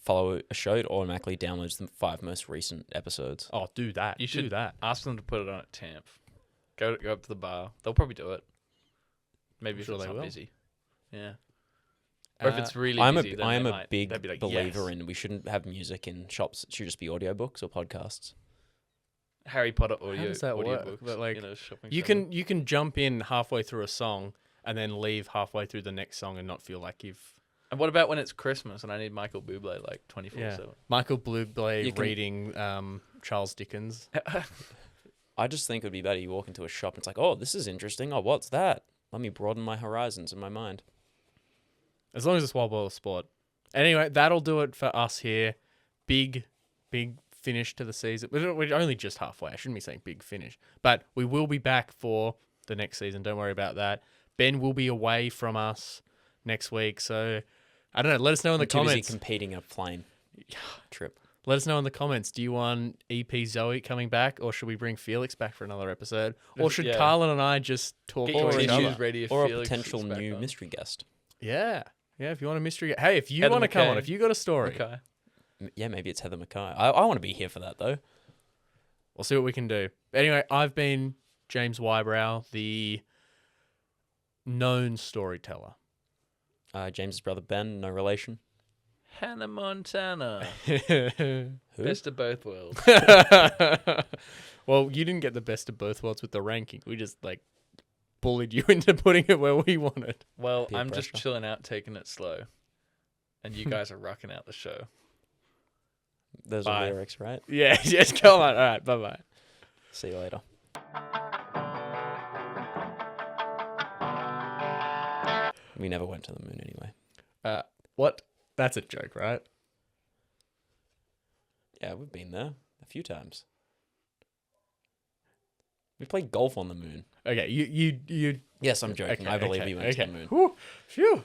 follow a show, it automatically downloads the 5 most recent episodes. Oh, do that. You do should that. ask them to put it on at Tamp. Go up to the bar. They'll probably do it. Maybe if sure it's they not will. busy. Yeah. Or if it's really I am busy, a then I am they a might- big they'd be like, believer yes. in we shouldn't have music in shops. It should just be audiobooks or podcasts. Harry Potter audio. does that work? audiobooks, But, like, shopping You center. can jump in halfway through a song and then leave halfway through the next song and not feel like you've And what about when it's Christmas and I need Michael Bublé like 24/7? Michael Bublé You can- reading Charles Dickens. I just think it would be better you walk into a shop and it's like, oh, this is interesting. Oh, what's that? Let me broaden my horizons in my mind. As long as it's Wild World of Sport. Anyway, that'll do it for us here. Big finish to the season. We're only just halfway. I shouldn't be saying big finish. But we will be back for the next season. Don't worry about that. Ben will be away from us next week. So, I don't know. Let us know in the I'm too busy comments. competing in a plane trip. Let us know in the comments. Do you want EP Zoe coming back, or should we bring Felix back for another episode? Or should Yeah. Carlin and I just talk Get to your each tissues other? ready if Or a Felix potential is back new on. mystery guest. Yeah. Yeah, if you want a mystery. Hey, if you Heather want to come on, McKay. if you got a story, Okay. Yeah, maybe it's Heather McKay. I want to be here for that, though. we'll see what we can do. Anyway, I've been James Wybrow, the known storyteller. James's brother Ben, no relation. Hannah Montana. Who? Best of both worlds. Well, you didn't get the best of both worlds with the ranking. We just bullied you into putting it where we wanted. Well, Peer I'm just pressure. chilling out, taking it slow. And you guys are rocking out the show. Those Bye. are lyrics, right? Yeah, yes, come on. All right, bye-bye. See you later. We never went to the moon anyway. What? That's a joke, right? Yeah, we've been there a few times. We played golf on the moon. Okay, you Yes, I'm joking. okay, I believe okay, we went to okay. the moon. Whew, phew.